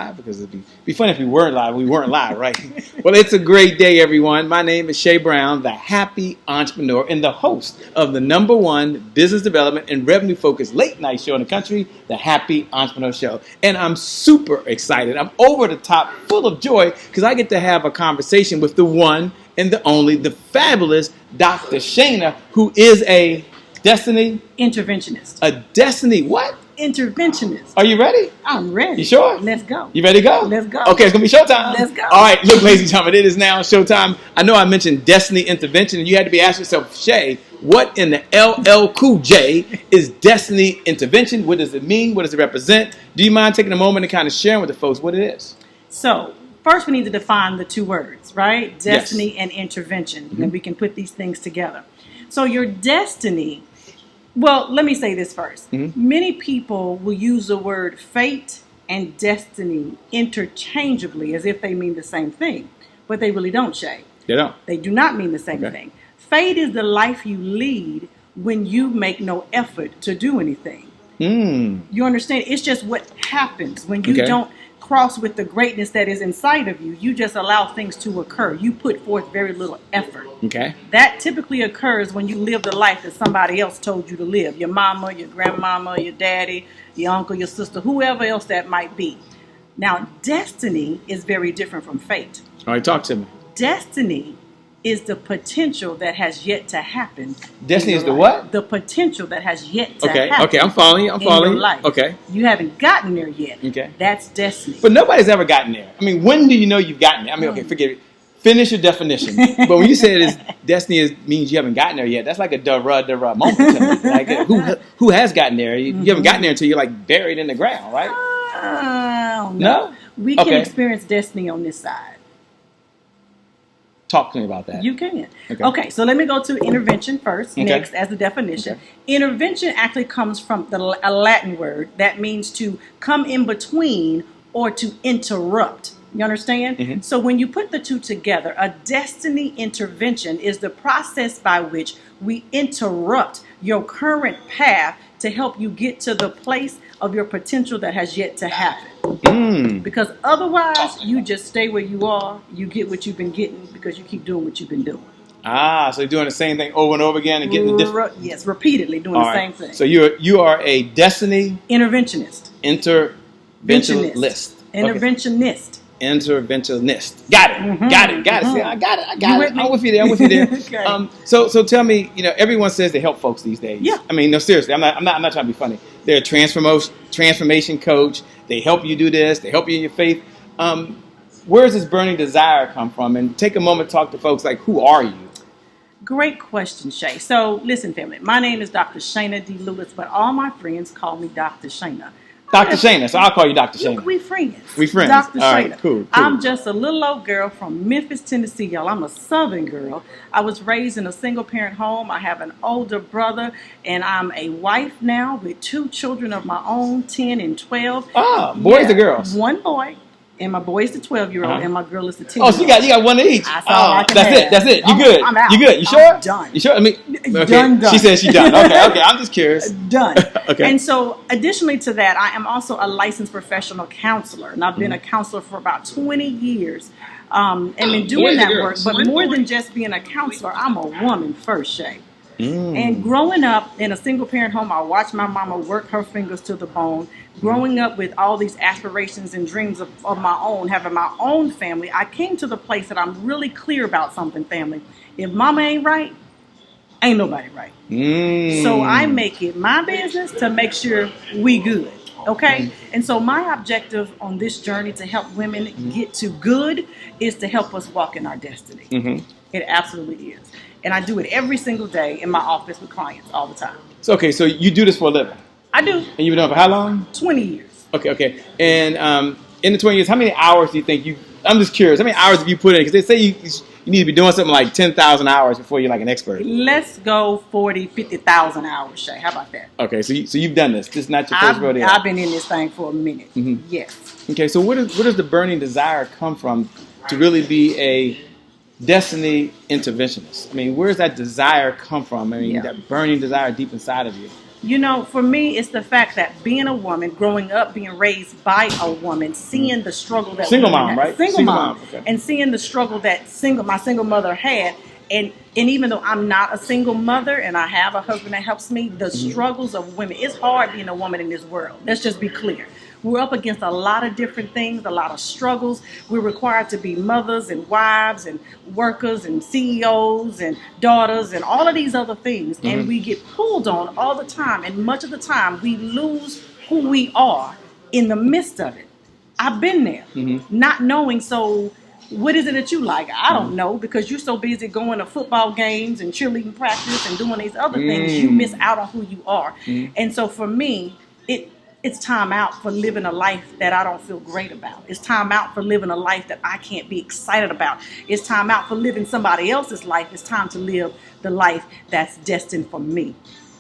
live because it'd be funny if we weren't live. We weren't live, right? Well, it's a great day, everyone. My name is Shay Brown, the happy entrepreneur and the host of the #1 business development and revenue focused late night show in the country, the Happy Entrepreneur Show. And I'm super excited. I'm over the top, full of joy because I get to have a conversation with the one and the only, the fabulous Dr. Shana, who is a Destiny Interventionist. A Destiny what? Interventionist. Are you ready? I'm ready. You sure? Let's go. You ready to go? Let's go. Okay, it's going to be showtime. Let's go. All right, look, ladies and gentlemen, it is now showtime. I know I mentioned Destiny Intervention, and you had to be asking yourself, Shay, what in the LL Cool J is Destiny Intervention? What does it mean? What does it represent? Do you mind taking a moment and kind of sharing with the folks what it is? So, first we need to define the two words, right? Destiny Yes. and intervention. Mm-hmm. And we can put these things together. So your destiny, well, let me say this first. Mm-hmm. Many people will use the word fate and destiny interchangeably as if they mean the same thing. But they really don't, Shay. They don't. They do not mean the same thing. Fate is the life you lead when you make no effort to do anything. You understand? It's just what happens when you don't cross with the greatness that is inside of you. You just allow things to occur. You put forth very little effort. Okay. That typically occurs when you live the life that somebody else told you to live. Your mama, your grandmama, your daddy, your uncle, your sister, whoever else that might be. Now, destiny is very different from fate. All right, talk to me. Destiny is the potential that has yet to happen. Destiny is the what? The potential that has yet to happen. Okay, I'm following you. I'm following you. Life. Okay. You haven't gotten there yet. Okay. That's destiny. But nobody's ever gotten there. I mean, when do you know you've gotten there? I mean, okay, forget it. Finish your definition. But when you say it is destiny means you haven't gotten there yet, that's like a da-rah moment to me. Like, who has gotten there? You haven't gotten there until you're like buried in the ground, right? No? We can experience destiny on this side. Talk to me about that. You can. Okay, so let me go to intervention first, next as the definition. Okay. Intervention actually comes from a Latin word that means to come in between or to interrupt. You understand? Mm-hmm. So when you put the two together, a destiny intervention is the process by which we interrupt your current path to help you get to the place of your potential that has yet to happen. Because otherwise, you just stay where you are. You get what you've been getting because you keep doing what you've been doing. So you're doing the same thing over and over again and getting the different... Yes, repeatedly doing the same thing. So you are a destiny... Interventionist. Interventionist. Interventionist. Got it. Mm-hmm. Got it. See, I got it. I'm with you there. Okay. So tell me, everyone says they help folks these days. Yeah. I mean, no, seriously, I'm not trying to be funny. They're a transformation coach. They help you do this. They help you in your faith. Where does this burning desire come from? And take a moment to talk to folks like, who are you? Great question, Shay. So listen, family. My name is Dr. Shana D. Lewis, but all my friends call me Dr. Shana. Dr. Shana, so I'll call you Dr. Shana. We friends. We friends. Dr. All Shana. Right, cool. I'm just a little old girl from Memphis, Tennessee, y'all. I'm a Southern girl. I was raised in a single-parent home. I have an older brother, and I'm a wife now with 2 children of my own, 10 and 12. Boys or girls? One boy. And my boy is the 12-year-old, and my girl is the 10-year-old. Oh, so you got one of each. That's all I can have. That's it. You good? I'm out. You good? You sure? I'm done. You sure? I mean, okay. Done. She says she's done. Okay. I'm just curious. Done. Okay. And so, additionally to that, I am also a licensed professional counselor, and I've been a counselor for about 20 years. And been doing that work. But more than just being a counselor, I'm a woman first, Shay. And growing up in a single-parent home, I watched my mama work her fingers to the bone. Growing up with all these aspirations and dreams of my own, having my own family, I came to the place that I'm really clear about something, family. If mama ain't right, ain't nobody right. So I make it my business to make sure we good. Okay? And so my objective on this journey to help women get to good is to help us walk in our destiny. It absolutely is. And I do it every single day in my office with clients all the time. So you do this for a living? I do. And you've been doing it for how long? 20 years. Okay. And in the 20 years, how many hours do you think I'm just curious, how many hours have you put in? Because they say you need to be doing something like 10,000 hours before you're like an expert. Let's go 40, 50,000 hours, Shay. How about that? Okay, so you've done this. This is not your first rodeo. I've been in this thing for a minute. Yes. Okay, so where does the burning desire come from to really be a Destiny Interventionist? I mean, where does that desire come from? I mean, that burning desire deep inside of you. You know, for me, it's the fact that being a woman, growing up, being raised by a woman, seeing the struggle that single mom, right? single mom, Okay. and seeing the struggle that my single mother had, and even though I'm not a single mother and I have a husband that helps me, the struggles of women, it's hard being a woman in this world. Let's just be clear. We're up against a lot of different things, a lot of struggles. We're required to be mothers and wives and workers and CEOs and daughters and all of these other things. And we get pulled on all the time. And much of the time, we lose who we are in the midst of it. I've been there, not knowing. So what is it that you like? I don't know, because you're so busy going to football games and cheerleading practice and doing these other things, you miss out on who you are. And so for me, it's time out for living a life that I don't feel great about. It's time out for living a life that I can't be excited about. It's time out for living somebody else's life. It's time to live the life that's destined for me.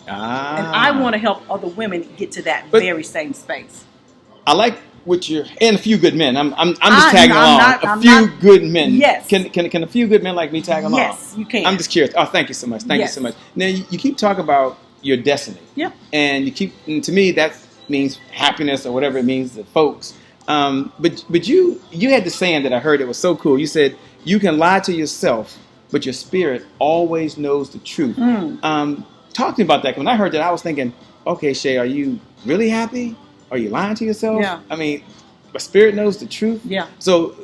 And I want to help other women get to that very same space. I like what you're, and a few good men. I'm just tagging along. A few good men. Yes. Can a few good men like me tag along? Yes, you can. I'm just curious. Oh, thank you so much. Thank you so much. Now you keep talking about your destiny. Yep. And and to me that means happiness or whatever it means to folks. But you had the saying that I heard, it was so cool. You said you can lie to yourself, but your spirit always knows the truth. Talk to me about that. When I heard that, I was thinking, okay, Shay, are you really happy? Are you lying to yourself? Yeah. I mean, my spirit knows the truth. Yeah. So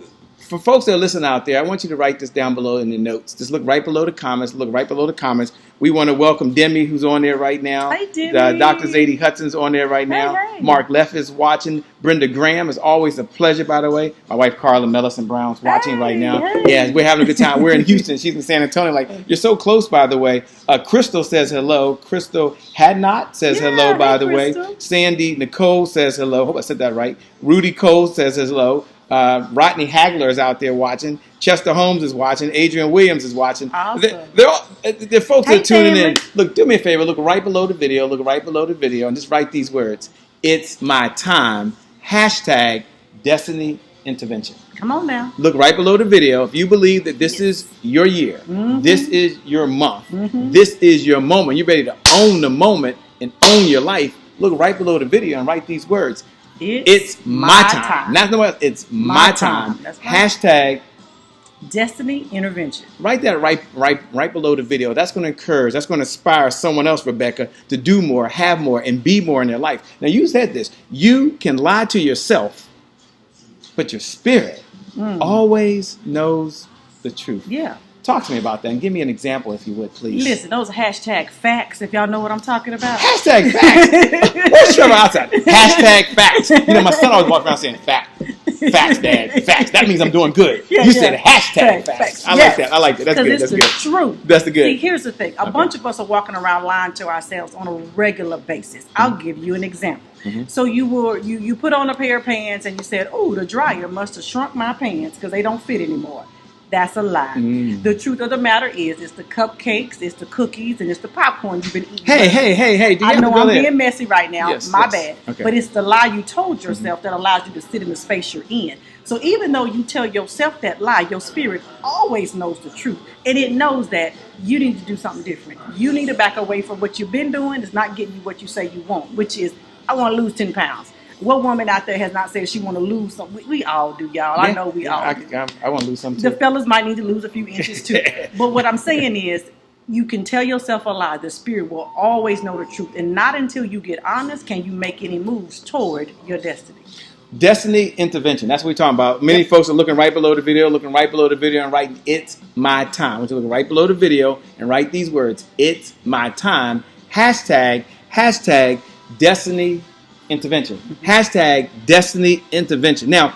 for folks that are listening out there, I want you to write this down below in the notes. Just look right below the comments. Look right below the comments. We want to welcome Demi, who's on there right now. Hi, Demi. Dr. Zadie Hudson's on there right now. Hey. Mark Leff is watching. Brenda Graham is always a pleasure, by the way. My wife, Carla Mellison Brown's watching right now. Hey. Yeah, we're having a good time. We're in Houston. She's in San Antonio. Like, you're so close, by the way. Crystal says hello. Crystal Hadnot says hello, by the way. Sandy Nicole says hello. Hope I said that right. Rudy Cole says hello. Rodney Hagler is out there watching. Chester Holmes is watching. Adrian Williams is watching. Awesome. They're folks that are tuning family. in. Look, do me a favor. Look right below the video. Look right below the video and just write these words. It's my time. Hashtag Destiny Intervention. Come on now. Look right below the video. If you believe that this is your year, this is your month, this is your moment, you're ready to own the moment and own your life, look right below the video and write these words. It's my time. Not no else. It's my time. That's right. Hashtag Destiny Intervention. Write that right below the video. That's going to encourage, that's going to inspire someone else, Rebecca, to do more, have more, and be more in their life. Now, you said this. You can lie to yourself, but your spirit always knows the truth. Yeah. Talk to me about that and give me an example, if you would, please. Listen, those are hashtag facts, if y'all know what I'm talking about. Hashtag facts. Where's Trevor outside? Hashtag facts. You know, my son always walks around saying facts. Facts, Dad. Facts. That means I'm doing good. You said hashtag facts. I like that. I like that. That's good. That's good. It's the truth. That's the good. See, here's the thing. A bunch of us are walking around lying to ourselves on a regular basis. I'll give you an example. So you put on a pair of pants and you said, "Oh, the dryer must have shrunk my pants because they don't fit anymore." That's a lie. The truth of the matter is, it's the cupcakes, it's the cookies, and it's the popcorn you've been eating. Hey. I know I'm being messy right now. Yes, My bad. Okay. But it's the lie you told yourself that allows you to sit in the space you're in. So even though you tell yourself that lie, your spirit always knows the truth. And it knows that you need to do something different. You need to back away from what you've been doing. It's not getting you what you say you want, which is, I want to lose 10 pounds. What woman out there has not said she want to lose something? We all do, y'all. I know we all do. I want to lose something too. The fellas might need to lose a few inches too. But what I'm saying is, you can tell yourself a lie. The spirit will always know the truth. And not until you get honest can you make any moves toward your destiny. Destiny Intervention. That's what we're talking about. Many folks are looking right below the video, and writing, "It's my time." I want you to look right below the video and write these words. It's my time. Hashtag Destiny Intervention. Hashtag Destiny Intervention. Now,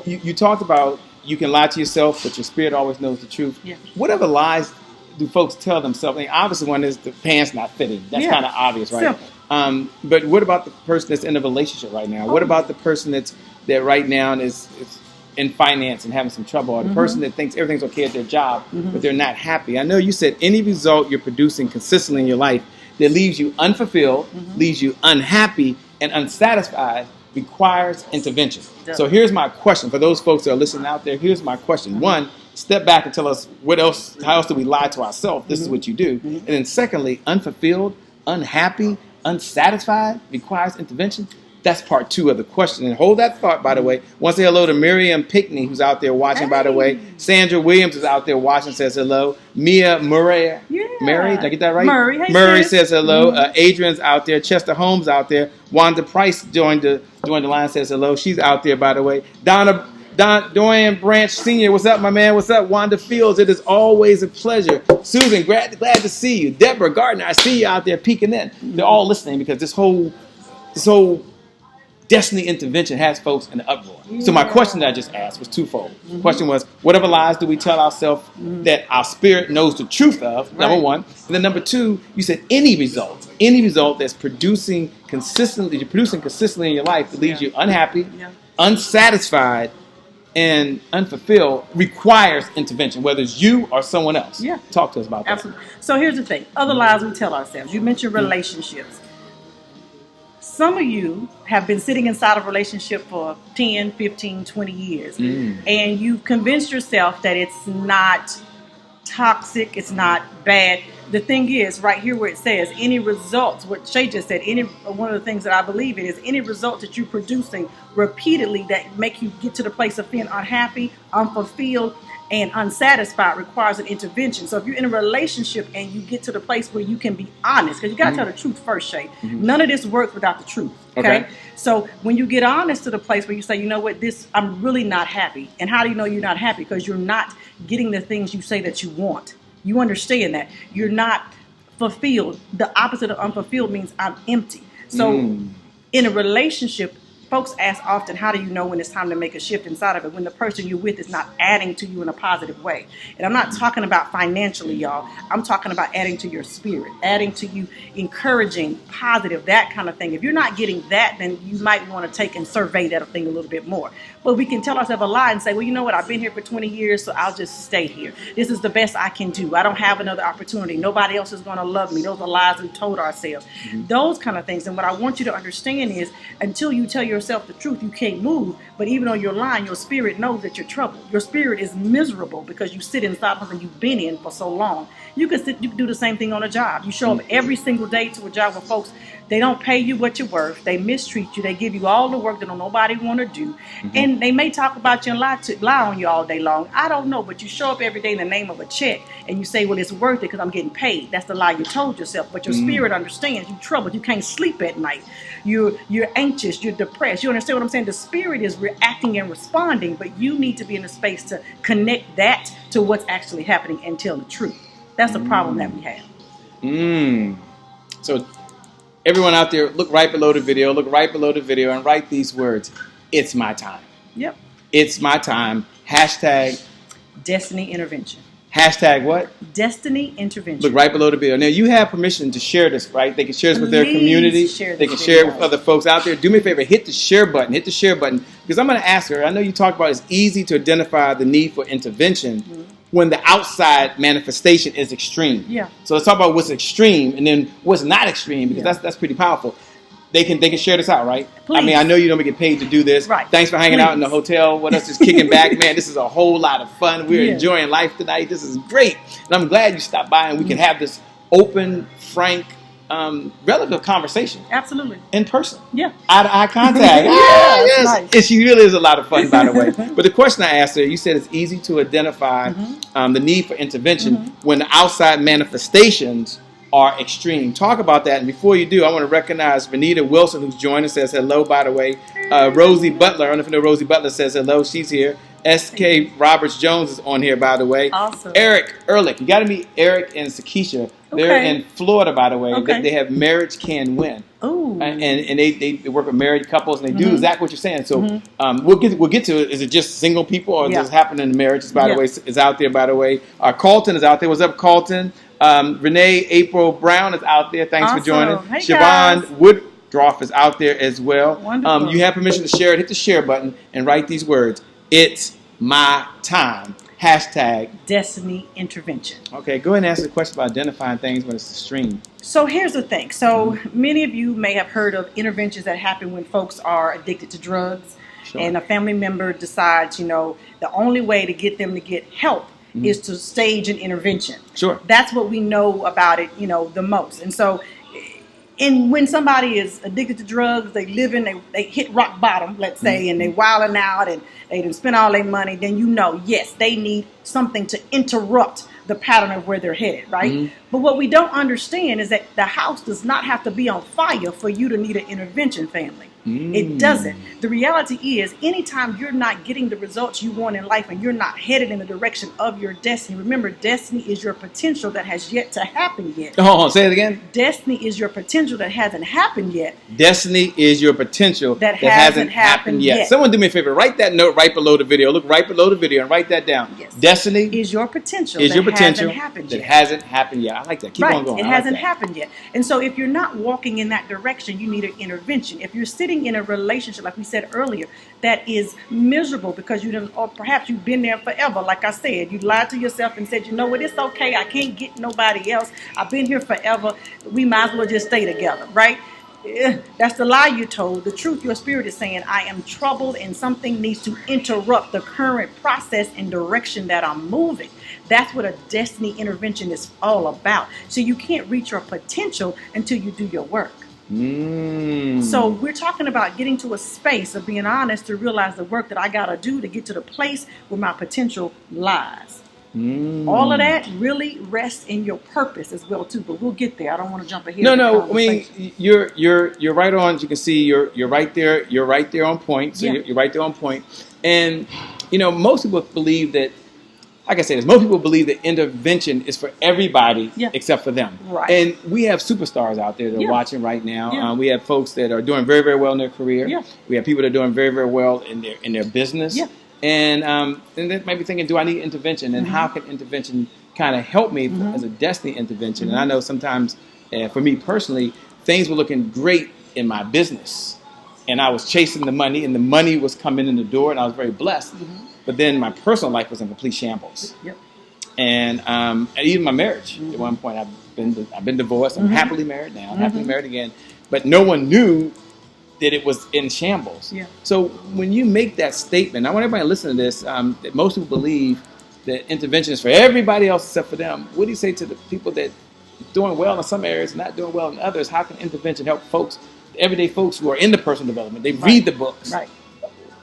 you talked about you can lie to yourself, but your spirit always knows the truth. Yeah. Whatever lies do folks tell themselves? I mean, obviously, one is the pants not fitting. That's kind of obvious, right? Simple. But what about the person that's in a relationship right now? What about the person that right now is in finance and having some trouble, or the person that thinks everything's okay at their job, but they're not happy? I know you said any result you're producing consistently in your life that leaves you unfulfilled, leaves you unhappy and unsatisfied requires intervention. So here's my question for those folks that are listening out there. Here's my question. One, step back and tell us how else do we lie to ourselves? This is what you do. And then secondly, unfulfilled, unhappy, unsatisfied, requires intervention? That's part 2 of the question. And hold that thought, by the way. Want to say hello to Miriam Pickney, who's out there watching, by the way. Sandra Williams is out there watching, says hello. Mia Murray. Yeah. Murray, did I get that right? Murray, hey, Murray sis. says hello. Adrian's out there. Chester Holmes out there. Wanda Price joined the line, says hello. She's out there, by the way. Dorian Branch Sr., what's up, my man? What's up? Wanda Fields, it is always a pleasure. Susan, glad to see you. Deborah Gardner, I see you out there peeking in. They're all listening because this whole Destiny Intervention has folks in the uproar. Yeah. So my question that I just asked was twofold. The question was, whatever lies do we tell ourselves that our spirit knows the truth of, number one. And then number 2, you said any result that's producing consistently in your life that leaves you unhappy, unsatisfied, and unfulfilled requires intervention, whether it's you or someone else. Yeah. Talk to us about that. Absolutely. So here's the thing. Other lies we tell ourselves. You mentioned relationships. Some of you have been sitting inside a relationship for 10, 15, 20 years, and you've convinced yourself that it's not toxic, it's not bad. The thing is, right here where it says, any results, what Shay just said, one of the things that I believe in is any results that you're producing repeatedly that make you get to the place of feeling unhappy, unfulfilled, and unsatisfied requires an intervention. So if you're in a relationship and you get to the place where you can be honest, because you got to tell the truth first, Shay. None of this works without the truth. Okay? So when you get honest to the place where you say, you know what, I'm really not happy. And how do you know you're not happy? Because you're not getting the things you say that you want. You understand that. You're not fulfilled. The opposite of unfulfilled means I'm empty. So in a relationship, folks ask often, how do you know when it's time to make a shift inside of it? When the person you're with is not adding to you in a positive way. And I'm not talking about financially, y'all. I'm talking about adding to your spirit, adding to you, encouraging, positive, that kind of thing. If you're not getting that, then you might want to take and survey that thing a little bit more. But we can tell ourselves a lie and say, well, you know what? I've been here for 20 years, so I'll just stay here. This is the best I can do. I don't have another opportunity. Nobody else is going to love me. Those are lies we told ourselves. Those kind of things. And what I want you to understand is until you tell yourself the truth, you can't move. But even on your line, your spirit knows that you're troubled. Your spirit is miserable because you sit inside something you've been in for so long. You can do the same thing on a job. You show up every single day to a job where folks, they don't pay you what you're worth. They mistreat you. They give you all the work that nobody want to do. And they may talk about you and lie on you all day long. I don't know, but you show up every day in the name of a check and you say, well, it's worth it because I'm getting paid. That's the lie you told yourself. But your spirit understands you're troubled. You can't sleep at night. You're anxious. You're depressed. You understand what I'm saying? The spirit is reacting and responding, but you need to be in a space to connect that to what's actually happening and tell the truth. That's the problem that we have. So everyone out there, look right below the video, and write these words. It's my time. Yep. It's my time. Hashtag Destiny Intervention. Hashtag what? Destiny Intervention. Look right below the video. Now, you have permission to share this, right? They can share this with their community. They can share it with other folks out there. Do me a favor. Hit the share button. Because I'm going to ask her. I know you talked about it's easy to identify the need for intervention when the outside manifestation is extreme. Yeah. So let's talk about what's extreme and then what's not extreme, because that's pretty powerful. They can share this out, right? Please. I mean, I know you don't get paid to do this. Right. Thanks for hanging out in the hotel with us, just kicking back. Man, this is a whole lot of fun. We're enjoying life tonight. This is great. And I'm glad you stopped by and we can have this open, frank, relative conversation. Absolutely. In person. Yeah. Eye-to-eye contact. Yes. Nice. And she really is a lot of fun, by the way. But the question I asked her, you said it's easy to identify the need for intervention when the outside manifestations are extreme. Talk about that. And before you do, I want to recognize Vanita Wilson, who's joined us, says hello, by the way. Rosie Butler, I don't know if you know Rosie Butler, says hello. She's here. S.K. Roberts Jones is on here, by the way. Awesome. Eric Ehrlich. You got to meet Eric and Sakisha. They're in Florida, by the way. Okay. They have Marriage Can Win. Ooh. And they work with married couples, and they do exactly what you're saying. So we'll get to it. Is it just single people, or does it happen in marriages, by the way, is out there, by the way. Carlton is out there. What's up, Carlton? Renee April Brown is out there. Thanks for joining. Hey, Siobhan Woodruff is out there as well. Wonderful. You have permission to share it. Hit the share button and write these words. It's my time. Hashtag Destiny Intervention. Okay, go ahead and answer the question about identifying things when it's extreme. So here's the thing. So many of you may have heard of interventions that happen when folks are addicted to drugs. Sure. And a family member decides, the only way to get them to get help is to stage an intervention. Sure. That's what we know about it, the most. And so And when somebody is addicted to drugs, they hit rock bottom, let's say, and they wilding out and they done spend all their money, then yes, they need something to interrupt the pattern of where they're headed, right? But what we don't understand is that the house does not have to be on fire for you to need an intervention, family. It doesn't. The reality is, anytime you're not getting the results you want in life and you're not headed in the direction of your destiny, remember, destiny is your potential that has yet to happen yet. Oh, say it again. Destiny is your potential that hasn't happened yet. Destiny is your potential that hasn't happened yet. Someone do me a favor. Write that note right below the video. Look right below the video and write that down. Yes. Destiny is your potential that hasn't hasn't happened yet. I like that. Keep on going. It hasn't happened yet. And so if you're not walking in that direction, you need an intervention. If you're sitting in a relationship, like we said earlier, that is miserable because or perhaps you've been there forever. Like I said, you lied to yourself and said, it's okay. I can't get nobody else. I've been here forever. We might as well just stay together, right? That's the lie you told. The truth, your spirit is saying, I am troubled and something needs to interrupt the current process and direction that I'm moving. That's what a destiny intervention is all about. So you can't reach your potential until you do your work. So we're talking about getting to a space of being honest to realize the work that I got to do to get to the place where my potential lies. All of that really rests in your purpose as well too, but we'll get there. I don't want to jump ahead. No. I mean, you're right on. As you can see, you're right there. You're right there on point. So you're right there on point. And most people believe that. Like I said, most people believe that intervention is for everybody except for them. Right. And we have superstars out there that are watching right now. We have folks that are doing very, very well in their career. We have people that are doing very, very well in their business. And they might be thinking, do I need intervention? And how can intervention kind of help me as a destiny intervention? And I know sometimes, for me personally, things were looking great in my business. And I was chasing the money, and the money was coming in the door, and I was very blessed. But then my personal life was in complete shambles. And even my marriage. At one point, I've been divorced. I'm happily married now. I'm happily married again. But no one knew that it was in shambles. So when you make that statement, I want everybody to listen to this, that most people believe that intervention is for everybody else except for them. What do you say to the people that are doing well in some areas and not doing well in others? How can intervention help folks, everyday folks who are in the personal development? They read the books.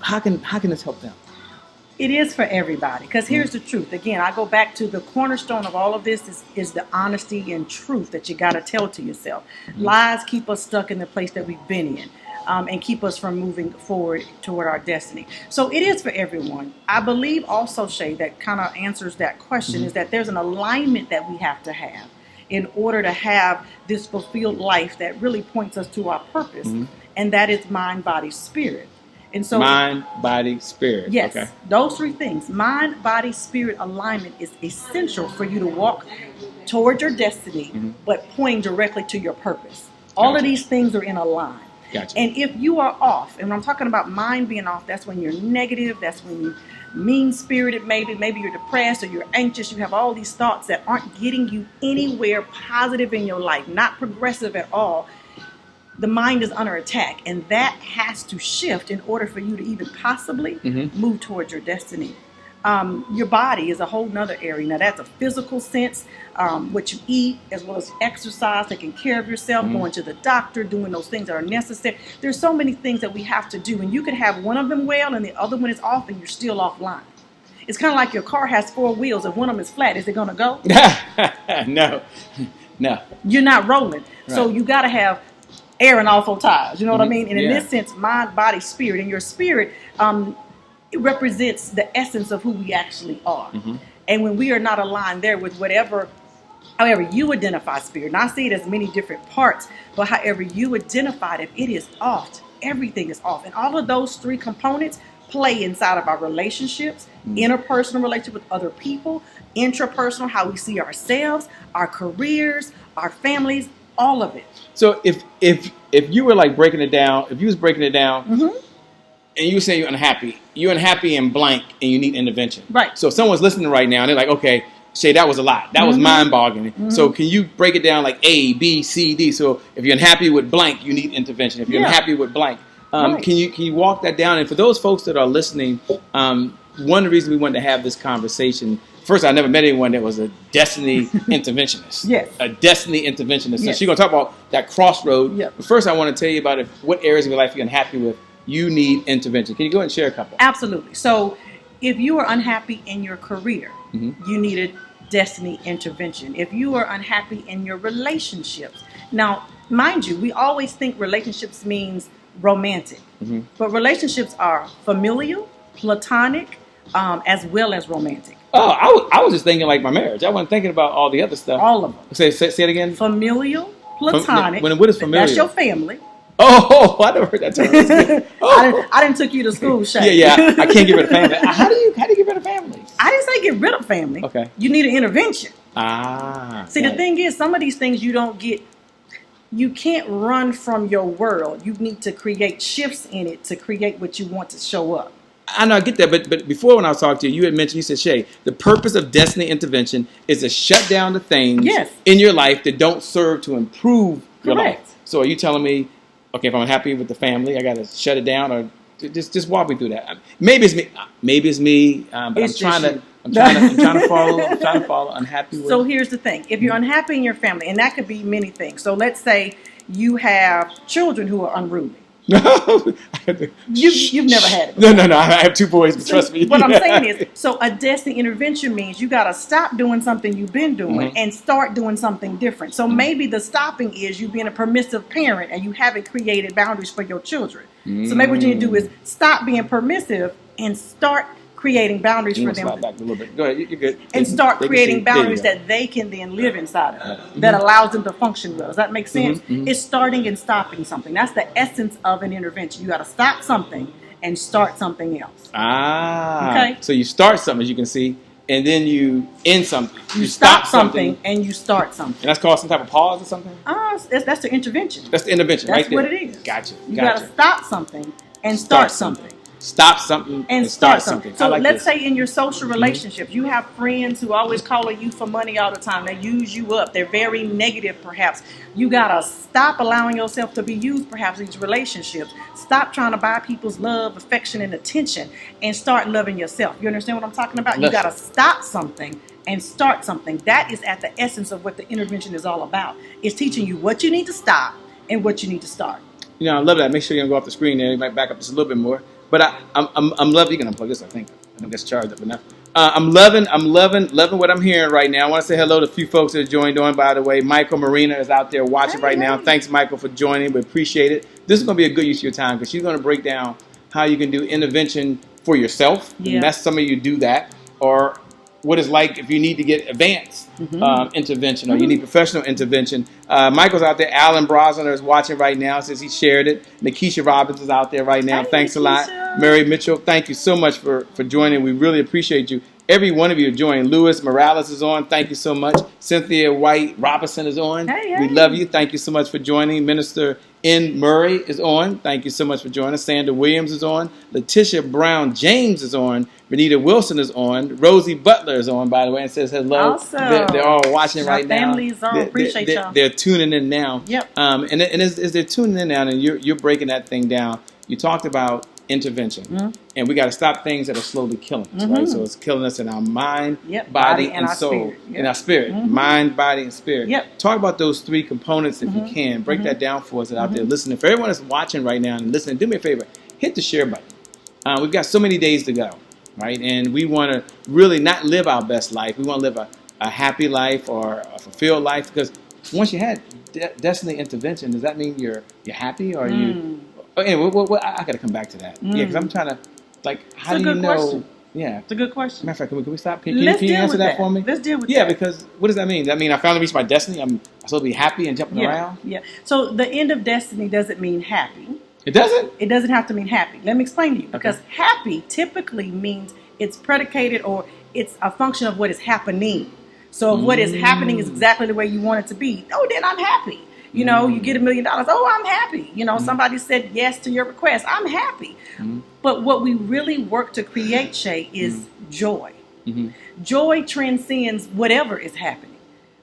How can this help them? It is for everybody, because here's the truth. Again, I go back to the cornerstone of all of this is the honesty and truth that you got to tell to yourself. Lies keep us stuck in the place that we've been in, and keep us from moving forward toward our destiny. So it is for everyone. I believe also, Shay, that kind of answers that question, is that there's an alignment that we have to have in order to have this fulfilled life that really points us to our purpose, and that is mind, body, spirit. And so, mind, body, spirit. Yes, those three things. Mind, body, spirit alignment is essential for you to walk toward your destiny, but pointing directly to your purpose. All of these things are in a line. And if you are off, and when I'm talking about mind being off, that's when you're negative, that's when you're mean-spirited, maybe you're depressed or you're anxious, you have all these thoughts that aren't getting you anywhere positive in your life, not progressive at all. The mind is under attack, and that has to shift in order for you to even possibly move towards your destiny. Your body is a whole nother area. Now, that's a physical sense, what you eat, as well as exercise, taking care of yourself, going to the doctor, doing those things that are necessary. There's so many things that we have to do, and you could have one of them well and the other one is off, and you're still offline. It's kind of like your car has four wheels. If one of them is flat, is it going to go? No. You're not rolling. So you got to have air in all four tires. You know what I mean? And in this sense, mind, body, spirit. And your spirit, it represents the essence of who we actually are. And when we are not aligned there with however you identify spirit, and I see it as many different parts, but however you identify it, if it is off, everything is off. And all of those three components play inside of our relationships, interpersonal relationship with other people, intrapersonal, how we see ourselves, our careers, our families, all of it. So if you were like breaking it down, and you were saying you're unhappy in blank and you need intervention. Right. So if someone's listening right now and they're like, okay, Shay, that was a lot. That was mind-boggling. So can you break it down like A, B, C, D? So if you're unhappy with blank, you need intervention. If you're unhappy with blank, can you walk that down? And for those folks that are listening, one of the reasons we wanted to have this conversation first, I never met anyone that was a Destiny Interventionist. Yes. A Destiny Interventionist. So Yes. she's going to talk about that crossroad. Yep. But first, I want to tell you about what areas of your life you're unhappy with. You need intervention. Can you go ahead and share a couple? Absolutely. So if you are unhappy in your career, you need a Destiny intervention. If you are unhappy in your relationships. Now, mind you, we always think relationships means romantic. But relationships are familial, platonic, as well as romantic. Oh, I was just thinking like my marriage. I wasn't thinking about all the other stuff. All of them. Say it again. Familial, platonic. What is familial? That's your family. Oh, I never heard that term. Oh. I didn't took you to school, Shay. Yeah. I can't get rid of family. How do you get rid of family? I didn't say get rid of family. Okay. You need an intervention. See, the thing is, some of these things you don't get. You can't run from your world. You need to create shifts in it to create what you want to show up. I know, I get that, but before when I was talking to you, you had mentioned, you said, Shay, the purpose of Destiny Intervention is to shut down the things in your life that don't serve to improve your life. So are you telling me, okay, if I'm unhappy with the family, I got to shut it down, or just walk me through that? Maybe it's me, but I'm trying to follow. Unhappy with. So here's the thing: if you're unhappy in your family, and that could be many things. So let's say you have children who are unruly. No, you've never had it. No. I have 2 boys, but trust me. What I'm saying is, so a Destiny intervention means you got to stop doing something you've been doing and start doing something different. So maybe the stopping is you being a permissive parent and you haven't created boundaries for your children. So maybe what you need to do is stop being permissive and start creating boundaries for them. Back a little bit. Go ahead, you're good. And start creating boundaries that they can then live inside of, that allows them to function well. Does that make sense? It's starting and stopping something. That's the essence of an intervention. You got to stop something and start something else. Okay. So you start something, as you can see, and then you end something. You stop something and you start something. And that's called some type of pause or something? That's the intervention. That's the intervention, right there. That's what it is. Gotcha. You got to stop something and start something. Stop something and start something. So let's say in your social relationships, you have friends who always calling you for money all the time. They use you up. They're very negative, perhaps. You got to stop allowing yourself to be used, perhaps, in these relationships. Stop trying to buy people's love, affection, and attention, and start loving yourself. You understand what I'm talking about? You got to stop something and start something. That is at the essence of what the intervention is all about. It's teaching you what you need to stop and what you need to start. You know, I love that. Make sure you don't go off the screen there. You might back up just a little bit more. But I'm loving. You can unplug this. I think that's charged up enough. I'm loving what I'm hearing right now. I want to say hello to a few folks that are joined on. By the way, Michael Marina is out there watching right now. Thanks, Michael, for joining. We appreciate it. This is going to be a good use of your time because she's going to break down how you can do intervention for yourself. Yeah. And that's some of you do that, or what it's like if you need to get advanced intervention or you need professional intervention. Michael's out there. Alan Brosner is watching right now since he shared it. Nikisha Robbins is out there right now. Thanks a lot. Mary Mitchell, thank you so much for joining. We really appreciate you. Every one of you are joining. Louis Morales is on. Thank you so much. Cynthia White Robinson is on. We love you. Thank you so much for joining. Minister N. Murray is on. Thank you so much for joining. Sandra Williams is on. Letitia Brown James is on. Renita Wilson is on. Rosie Butler is on, by the way, and says hello. Awesome. They're all watching right now. Families on. Appreciate y'all. They're tuning in now. Yep. And as they're tuning in now and you're breaking that thing down, you talked about intervention. And we got to stop things that are slowly killing us, right? So it's killing us in our mind, body, and soul. In our spirit. Mind, body, and spirit. Talk about those 3 components if you can. Break that down for us out there listening. For everyone that's watching right now and listening, do me a favor. Hit the share button. We've got so many days to go, right? And we want to really not live our best life. We want to live a happy life or a fulfilled life, because once you had Destiny Intervention, does that mean you're happy or you... Anyway, I got to come back to that. Yeah, because I'm trying to, how do you know? Question. Yeah. It's a good question. Matter of fact, can we stop? Can you answer that for me? Let's deal with that. Yeah, because what does that mean? Does that mean I finally reached my destiny? I'm supposed to be happy and jumping around? Yeah. So the end of destiny doesn't mean happy. It doesn't? It doesn't have to mean happy. Let me explain to you. Because happy typically means it's predicated or it's a function of what is happening. So if what is happening is exactly the way you want it to be, then I'm happy. You know, you get $1 million. Oh, I'm happy. You know, somebody said yes to your request. I'm happy. But what we really work to create, Shay, is joy. Joy transcends whatever is happening.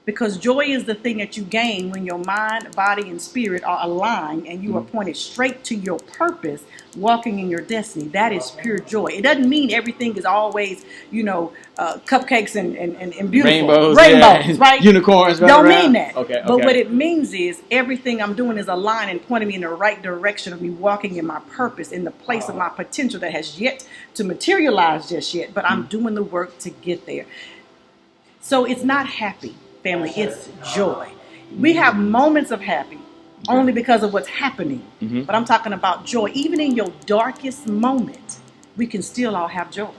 Because joy is the thing that you gain when your mind, body, and spirit are aligned and you are pointed straight to your purpose, walking in your destiny. That is pure joy. It doesn't mean everything is always, cupcakes and beautiful. Rainbows, right? Unicorns, don't mean that. Okay. But what it means is everything I'm doing is aligned and pointing me in the right direction of me walking in my purpose, in the place of my potential that has yet to materialize just yet. But I'm doing the work to get there. So it's not happy, family. It's joy. We have moments of happy only because of what's happening. But I'm talking about joy. Even in your darkest moment, we can still all have joy.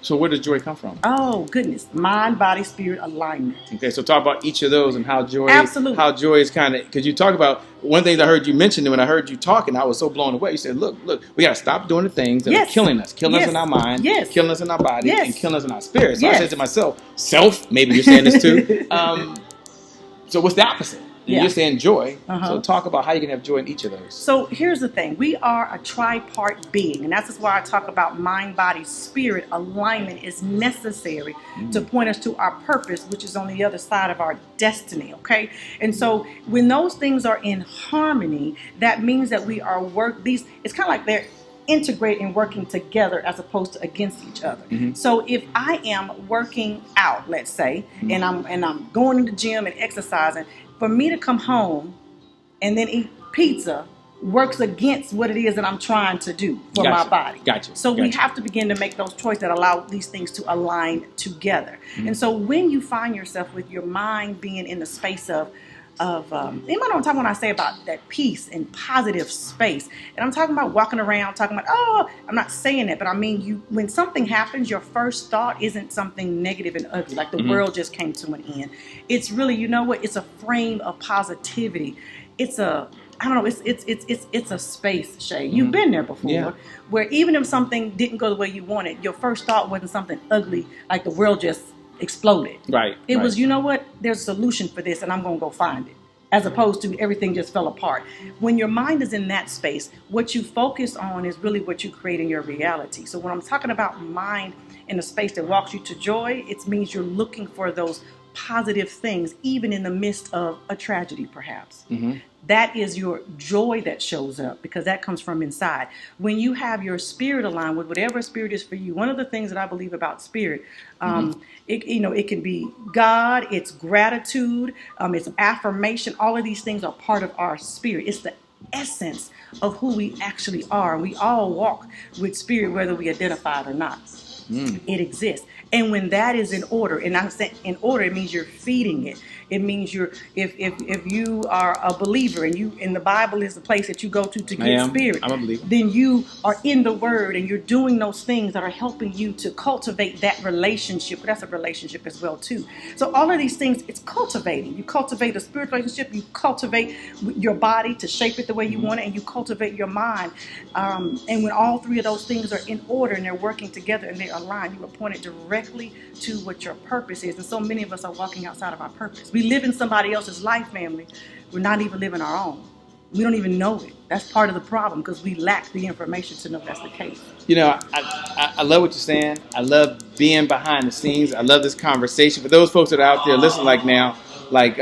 So where does joy come from? Oh, goodness. Mind, body, spirit alignment. Okay, so talk about each of those and how joy is kind of, because you talk about, one thing I heard you mention, and when I heard you talking, I was so blown away. You said, look, we got to stop doing the things that are killing us in our mind, killing us in our body, and killing us in our spirit. So I said to myself, maybe you're saying this too. So what's the opposite? You're saying joy. So talk about how you can have joy in each of those. So here's the thing. We are a tripart being. And that's why I talk about mind, body, spirit. Alignment is necessary to point us to our purpose, which is on the other side of our destiny. Okay. And so when those things are in harmony, that means that we are it's kind of like they're integrating and working together as opposed to against each other. So if I am working out, let's say, and I'm going to the gym and exercising, for me to come home and then eat pizza works against what it is that I'm trying to do for my body. So we have to begin to make those choices that allow these things to align together. And so when you find yourself with your mind being in the space of anybody know what I'm talking when I say about that peace and positive space. And I'm talking about walking around talking about, I'm not saying that, but I mean when something happens, your first thought isn't something negative and ugly, like the world just came to an end. It's really, it's a frame of positivity. It's a space, Shay. You've been there before, where even if something didn't go the way you wanted, your first thought wasn't something ugly, like the world just exploded. It was, there's a solution for this and I'm going to go find it, as opposed to everything just fell apart. When your mind is in that space, what you focus on is really what you create in your reality. So when I'm talking about mind in a space that walks you to joy, it means you're looking for those positive things, even in the midst of a tragedy, perhaps. That is your joy that shows up, because that comes from inside. When you have your spirit aligned with whatever spirit is for you, one of the things that I believe about spirit, it can be God, it's gratitude, it's affirmation. All of these things are part of our spirit. It's the essence of who we actually are. We all walk with spirit, whether we identify it or not. It exists. And when that is in order, and I'm saying in order, it means you're feeding it. It means if you are a believer and the Bible is the place that you go to get spirit, I'm a believer. Then you are in the Word and you're doing those things that are helping you to cultivate that relationship. But that's a relationship as well too. So all of these things, it's cultivating. You cultivate a spiritual relationship. You cultivate your body to shape it the way you want it, and you cultivate your mind. And when all three of those things are in order and they're working together and they're aligned, you are pointed directly to what your purpose is. And so many of us are walking outside of our purpose. We live in somebody else's life, family. We're not even living our own. We don't even know it. That's part of the problem, because we lack the information to know that's the case. I love what you're saying. I love being behind the scenes. I love this conversation. For those folks that are out there listening now, like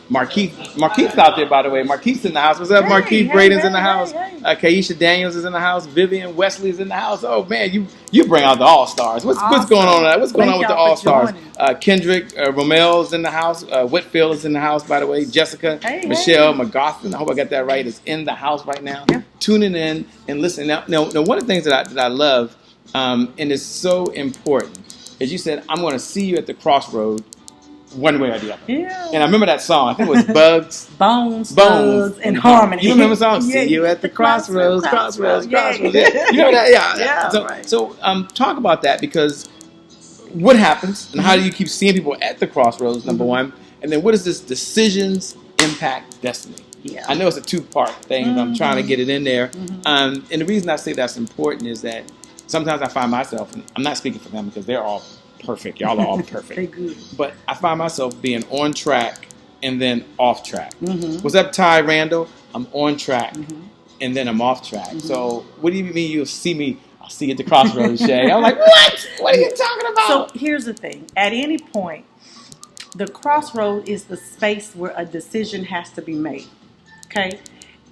Markeith's out there, by the way. Markeith's in the house. What's up, Markeith? Braden's in the house. Kaisha Daniels is in the house. Vivian Wesley's in the house. Oh man, you bring out the all stars. What's going on? What's going on with the all stars? Kendrick Romel's in the house. Whitfield is in the house, by the way. Jessica, Michelle McGoffin, I hope I got that right, is in the house right now. Tuning in and listening. Now, one of the things that I love, and it's so important, is you said, I'm going to see you at the crossroad, one way or the other. And I remember that song. I think it was Bugs, Bones, and Harmony. You remember the song? See you at the crossroads. Crossroads. You remember that? So talk about that, because what happens and how do you keep seeing people at the crossroads, number one? And then what does this decisions impact destiny? I know it's a two-part thing, but I'm trying to get it in there. And the reason I say that's important is that sometimes I find myself, and I'm not speaking for them because they're all perfect. Y'all are all perfect. They good. But I find myself being on track and then off track. What's up, Ty Randall? I'm on track and then I'm off track. So what do you mean you'll see me? I'll see you at the crossroads, Shay. I'm like, what? What are you talking about? So here's the thing. At any point, The crossroad is the space where a decision has to be made. Okay?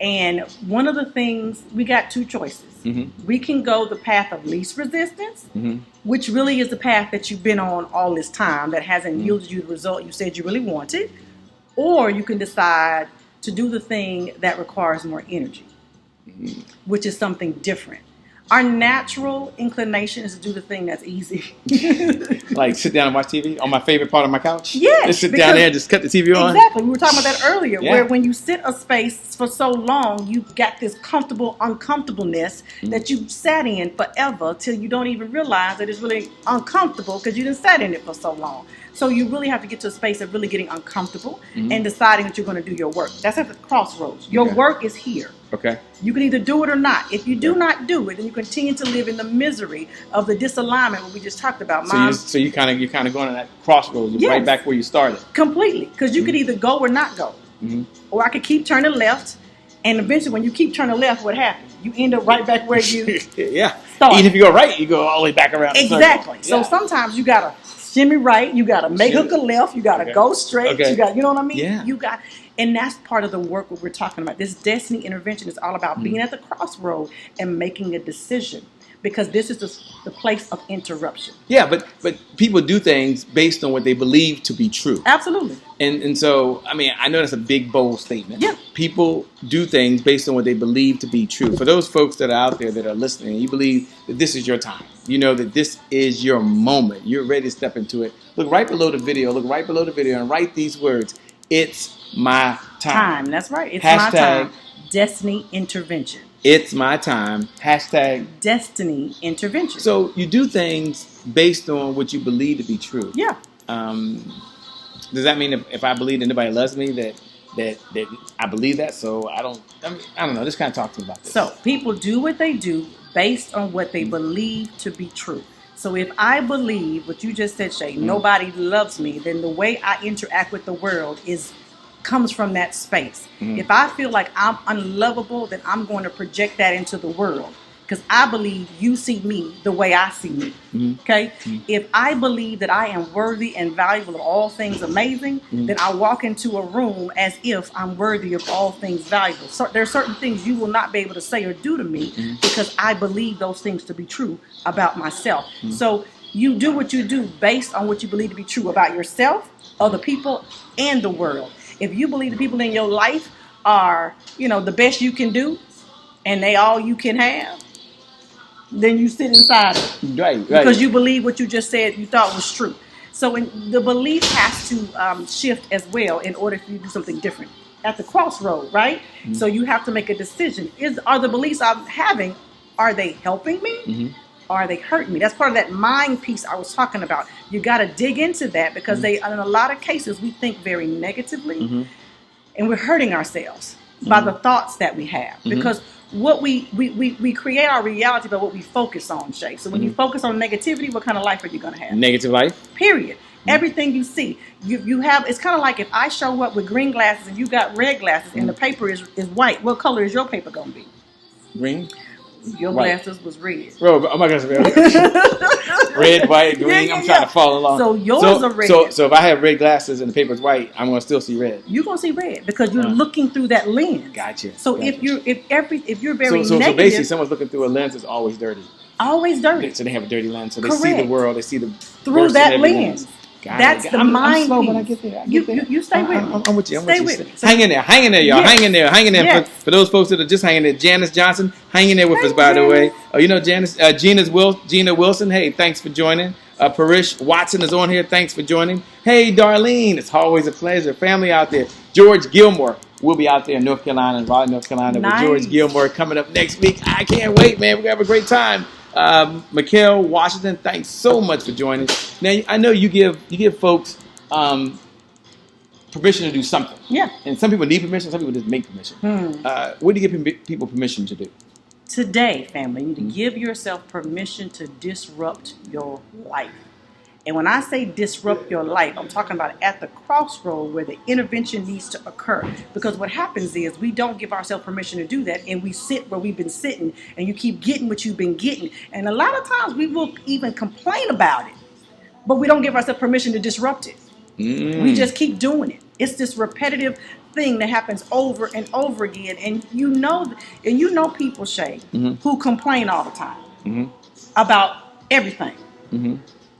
And one of the things, we got two choices. Mm-hmm. We can go the path of least resistance, mm-hmm. which really is the path that you've been on all this time that hasn't mm-hmm. yielded you the result you said you really wanted. Or you can decide to do the thing that requires more energy, mm-hmm. which is something different. Our natural inclination is to do the thing that's easy. Like sit down and watch TV on my favorite part of my couch? Yes. Just sit down there and just cut the TV on? Exactly. We were talking about that earlier, where when you sit a space for so long, you got this comfortable uncomfortableness that you sat in forever till you don't even realize that it's really uncomfortable because you didn't sat in it for so long. So you really have to get to a space of really getting uncomfortable and deciding that you're going to do your work. That's at the crossroads. Your work is here. Okay. You can either do it or not. If you do not do it, then you continue to live in the misery of the disalignment what we just talked about. So you're kind of going to that crossroads, right back where you started. Completely, because you could either go or not go, or I could keep turning left, and eventually, when you keep turning left, what happens? You end up right back where you started. Even if you go right, you go all the way back around. Exactly. So sometimes you gotta shimmy right, you gotta make hook a left, you gotta go straight, you got, you know what I mean? Yeah. You got. And that's part of the work what we're talking about. This Destiny Intervention is all about being at the crossroad and making a decision. Because this is the place of interruption. Yeah, but people do things based on what they believe to be true. Absolutely. And so, I mean, I know that's a big, bold statement. Yeah. People do things based on what they believe to be true. For those folks that are out there that are listening, you believe that this is your time. You know that this is your moment. You're ready to step into it. Look right below the video. And write these words. It's my time. That's right. It's my time. Destiny Intervention. It's my time. Hashtag Destiny Intervention. So you do things based on what you believe to be true. Yeah. Does that mean if I believe that nobody loves me, that I believe that? So I don't know. Just kind of talk to me about this. So people do what they do based on what they believe to be true. So if I believe what you just said, Shay, nobody loves me, then the way I interact with the world comes from that space. If I feel like I'm unlovable, then I'm going to project that into the world because I believe you see me the way I see me. Okay? If I believe that I am worthy and valuable of all things amazing, then I walk into a room as if I'm worthy of all things valuable. So there are certain things you will not be able to say or do to me because I believe those things to be true about myself. So you do what you do based on what you believe to be true about yourself, other people, and the world. If you believe the people in your life are, the best you can do, and they all you can have, then you sit inside it. Right. Because you believe what you just said you thought was true. So the belief has to shift as well in order for you to do something different. At the crossroad, right? So you have to make a decision. Are the beliefs I'm having, are they helping me? Or are they hurting me? That's part of that mind piece I was talking about. You got to dig into that because in a lot of cases, we think very negatively and we're hurting ourselves by the thoughts that we have. Because what we create our reality by what we focus on, Shay. So when you focus on negativity, what kind of life are you going to have? Negative life. Period. Everything you see, you have. It's kind of like if I show up with green glasses and you got red glasses and the paper is white. What color is your paper going to be? Green. Your glasses was red. Bro, oh my gosh, red, white, green. I'm trying to follow along. So yours are red. So if I have red glasses and the paper's white, I'm gonna still see red. You're gonna see red because you're looking through that lens. Gotcha. So if you're very negative, so basically, someone's looking through a lens is always dirty. Always dirty. So they have a dirty lens. So they see the world. They see the through that lens. That's the mind I'm slow, piece. but I get there. You stay with me. I'm with you. Stay with me. Hang in there, y'all. Yes. Hang in there. Yes. For those folks that are just hanging there, Janice Johnson, hang in there with us, by the way. Oh, Janice, Gina Wilson. Hey, thanks for joining. Parish Watson is on here. Thanks for joining. Hey, Darlene, it's always a pleasure. Family out there. George Gilmore. We'll be out there in North Carolina, in Raleigh, North Carolina, with George Gilmore coming up next week. I can't wait, man. We're going to have a great time. Mikhail Washington, thanks so much for joining. Now, I know you give folks permission to do something. Yeah. And some people need permission, some people just make permission. What do you give people permission to do? Today, family, you need to give yourself permission to disrupt your life. And when I say disrupt your life, I'm talking about at the crossroad where the intervention needs to occur. Because what happens is we don't give ourselves permission to do that, and we sit where we've been sitting, and you keep getting what you've been getting. And a lot of times we will even complain about it, but we don't give ourselves permission to disrupt it. We just keep doing it. It's this repetitive thing that happens over and over again. And you know people, Shay, who complain all the time about everything.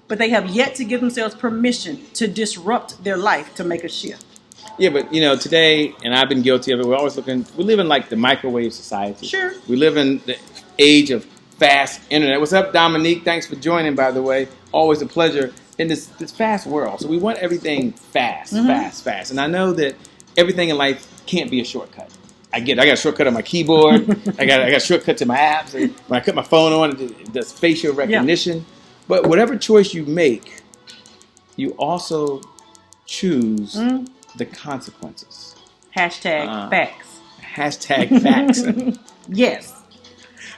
But they have yet to give themselves permission to disrupt their life to make a shift. Yeah, but today, and I've been guilty of it. We live in like the microwave society. Sure. We live in the age of fast internet. What's up, Dominique? Thanks for joining, by the way. Always a pleasure in this fast world. So we want everything fast, fast. And I know that everything in life can't be a shortcut. I got a shortcut on my keyboard. I got a shortcut to my apps. And when I put my phone on, it does facial recognition. Yeah. But whatever choice you make, you also choose the consequences. Hashtag facts. Hashtag facts. Yes.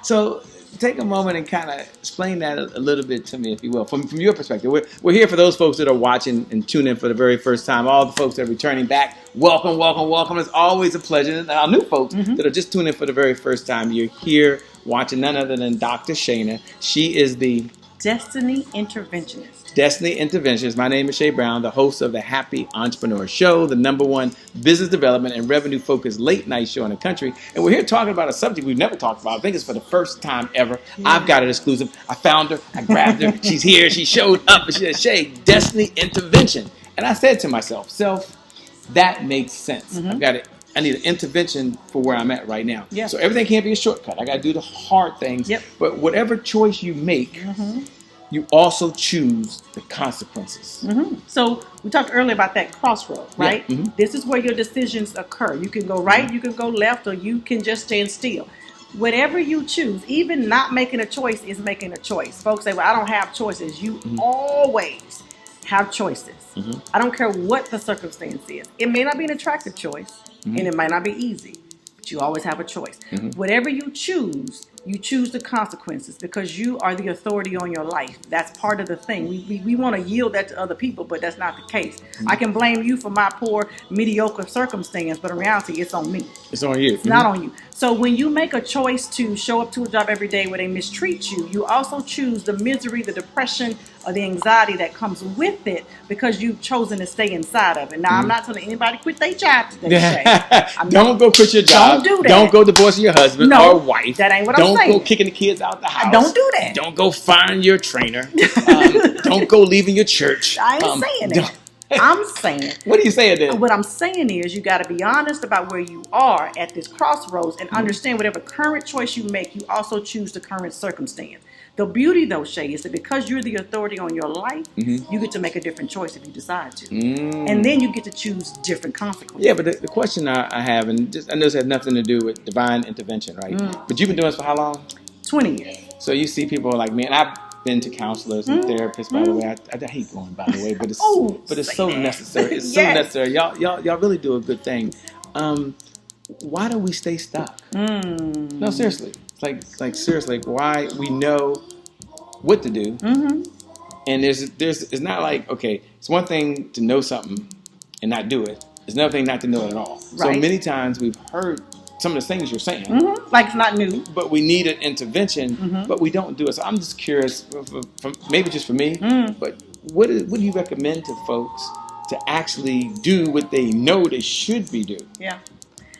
So take a moment and kind of explain that a little bit to me, if you will, from your perspective. We're here for those folks that are watching and tuning in for the very first time. All the folks that are returning back, welcome, welcome, welcome. It's always a pleasure. And our new folks that are just tuning in for the very first time, you're here watching none other than Dr. Shana. She is the Destiny Interventionist. Destiny Interventionist. My name is Shay Brown, the host of the Happy Entrepreneur Show, the #1 business development and revenue-focused late-night show in the country. And we're here talking about a subject we've never talked about. I think it's for the first time ever. Yeah. I've got it exclusive. I found her. I grabbed her. She's here. She showed up. And she said, Shay, Destiny Intervention. And I said to myself, that makes sense. I need an intervention for where I'm at right now. Yeah. So everything can't be a shortcut. I got to do the hard things. Yep. But whatever choice you make, you also choose the consequences. So we talked earlier about that crossroad, right? Yeah. This is where your decisions occur. You can go right, you can go left, or you can just stand still. Whatever you choose, even not making a choice is making a choice. Folks say, well, I don't have choices. You always have choices. I don't care what the circumstance is. It may not be an attractive choice, and it might not be easy, but you always have a choice. Whatever you choose the consequences, because you are the authority on your life. That's part of the thing. We want to yield that to other people, but that's not the case. I can blame you for my poor, mediocre circumstance, but in reality, it's on me. It's on you. It's not on you. So when you make a choice to show up to a job every day where they mistreat you, you also choose the misery, the depression, or the anxiety that comes with it because you've chosen to stay inside of it. Now, I'm not telling anybody quit their job today. Don't go quit your job. Don't do that. Don't go divorcing your husband or wife. That ain't what I'm saying. Don't go kicking the kids out the house. Don't do that. Don't go firing your trainer. Don't go leaving your church. I ain't saying that. I'm saying. What are you saying then? What I'm saying is you got to be honest about where you are at this crossroads and understand whatever current choice you make, you also choose the current circumstance. The beauty, though, Shay, is that because you're the authority on your life, you get to make a different choice if you decide to. And then you get to choose different consequences. Yeah, but the question I have, and I know this has nothing to do with divine intervention, right? But you've been doing this for how long? 20 years. So you see people like me, and I've been to counselors and therapists, by the way. I hate going, by the way, but it's so necessary. It's so necessary. Y'all really do a good thing. Why do we stay stuck? No, seriously. Like seriously, why? We know what to do, and it's not like, okay, it's one thing to know something and not do it. It's another thing not to know it at all. Right. So many times we've heard some of the things you're saying, like it's not new, but we need an intervention, but we don't do it. So I'm just curious, maybe just for me, but what do you recommend to folks to actually do what they know they should be doing? Yeah.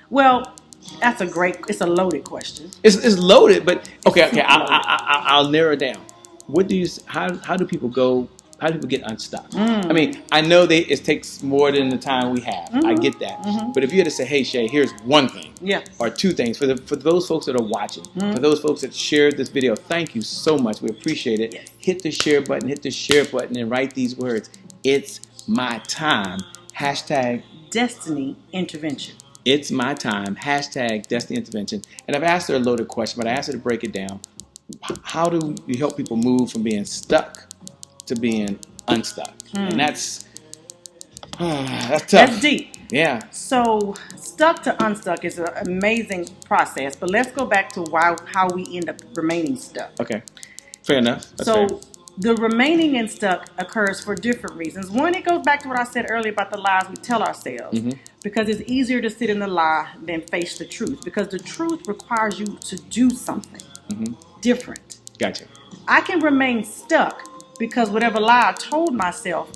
Well, it's a loaded question. It's loaded, but okay. I'll narrow it down. How do people go? How do people get unstuck? I mean, I know it takes more than the time we have. I get that. But if you had to say, hey, Shay, here's one thing, or two things for those folks that are watching, for those folks that shared this video, thank you so much. We appreciate it. Yes. Hit the share button, and write these words. It's my time. Hashtag Destiny Intervention. It's my time. Hashtag Destiny Intervention. And I've asked her a loaded question, but I asked her to break it down. How do you help people move from being stuck to being unstuck? And that's tough. That's deep. Yeah. So stuck to unstuck is an amazing process, but let's go back to how we end up remaining stuck. Okay. Fair enough. That's fair. The remaining and stuck occurs for different reasons. One, it goes back to what I said earlier about the lies we tell ourselves. Because it's easier to sit in the lie than face the truth. Because the truth requires you to do something different. Gotcha. I can remain stuck because whatever lie I told myself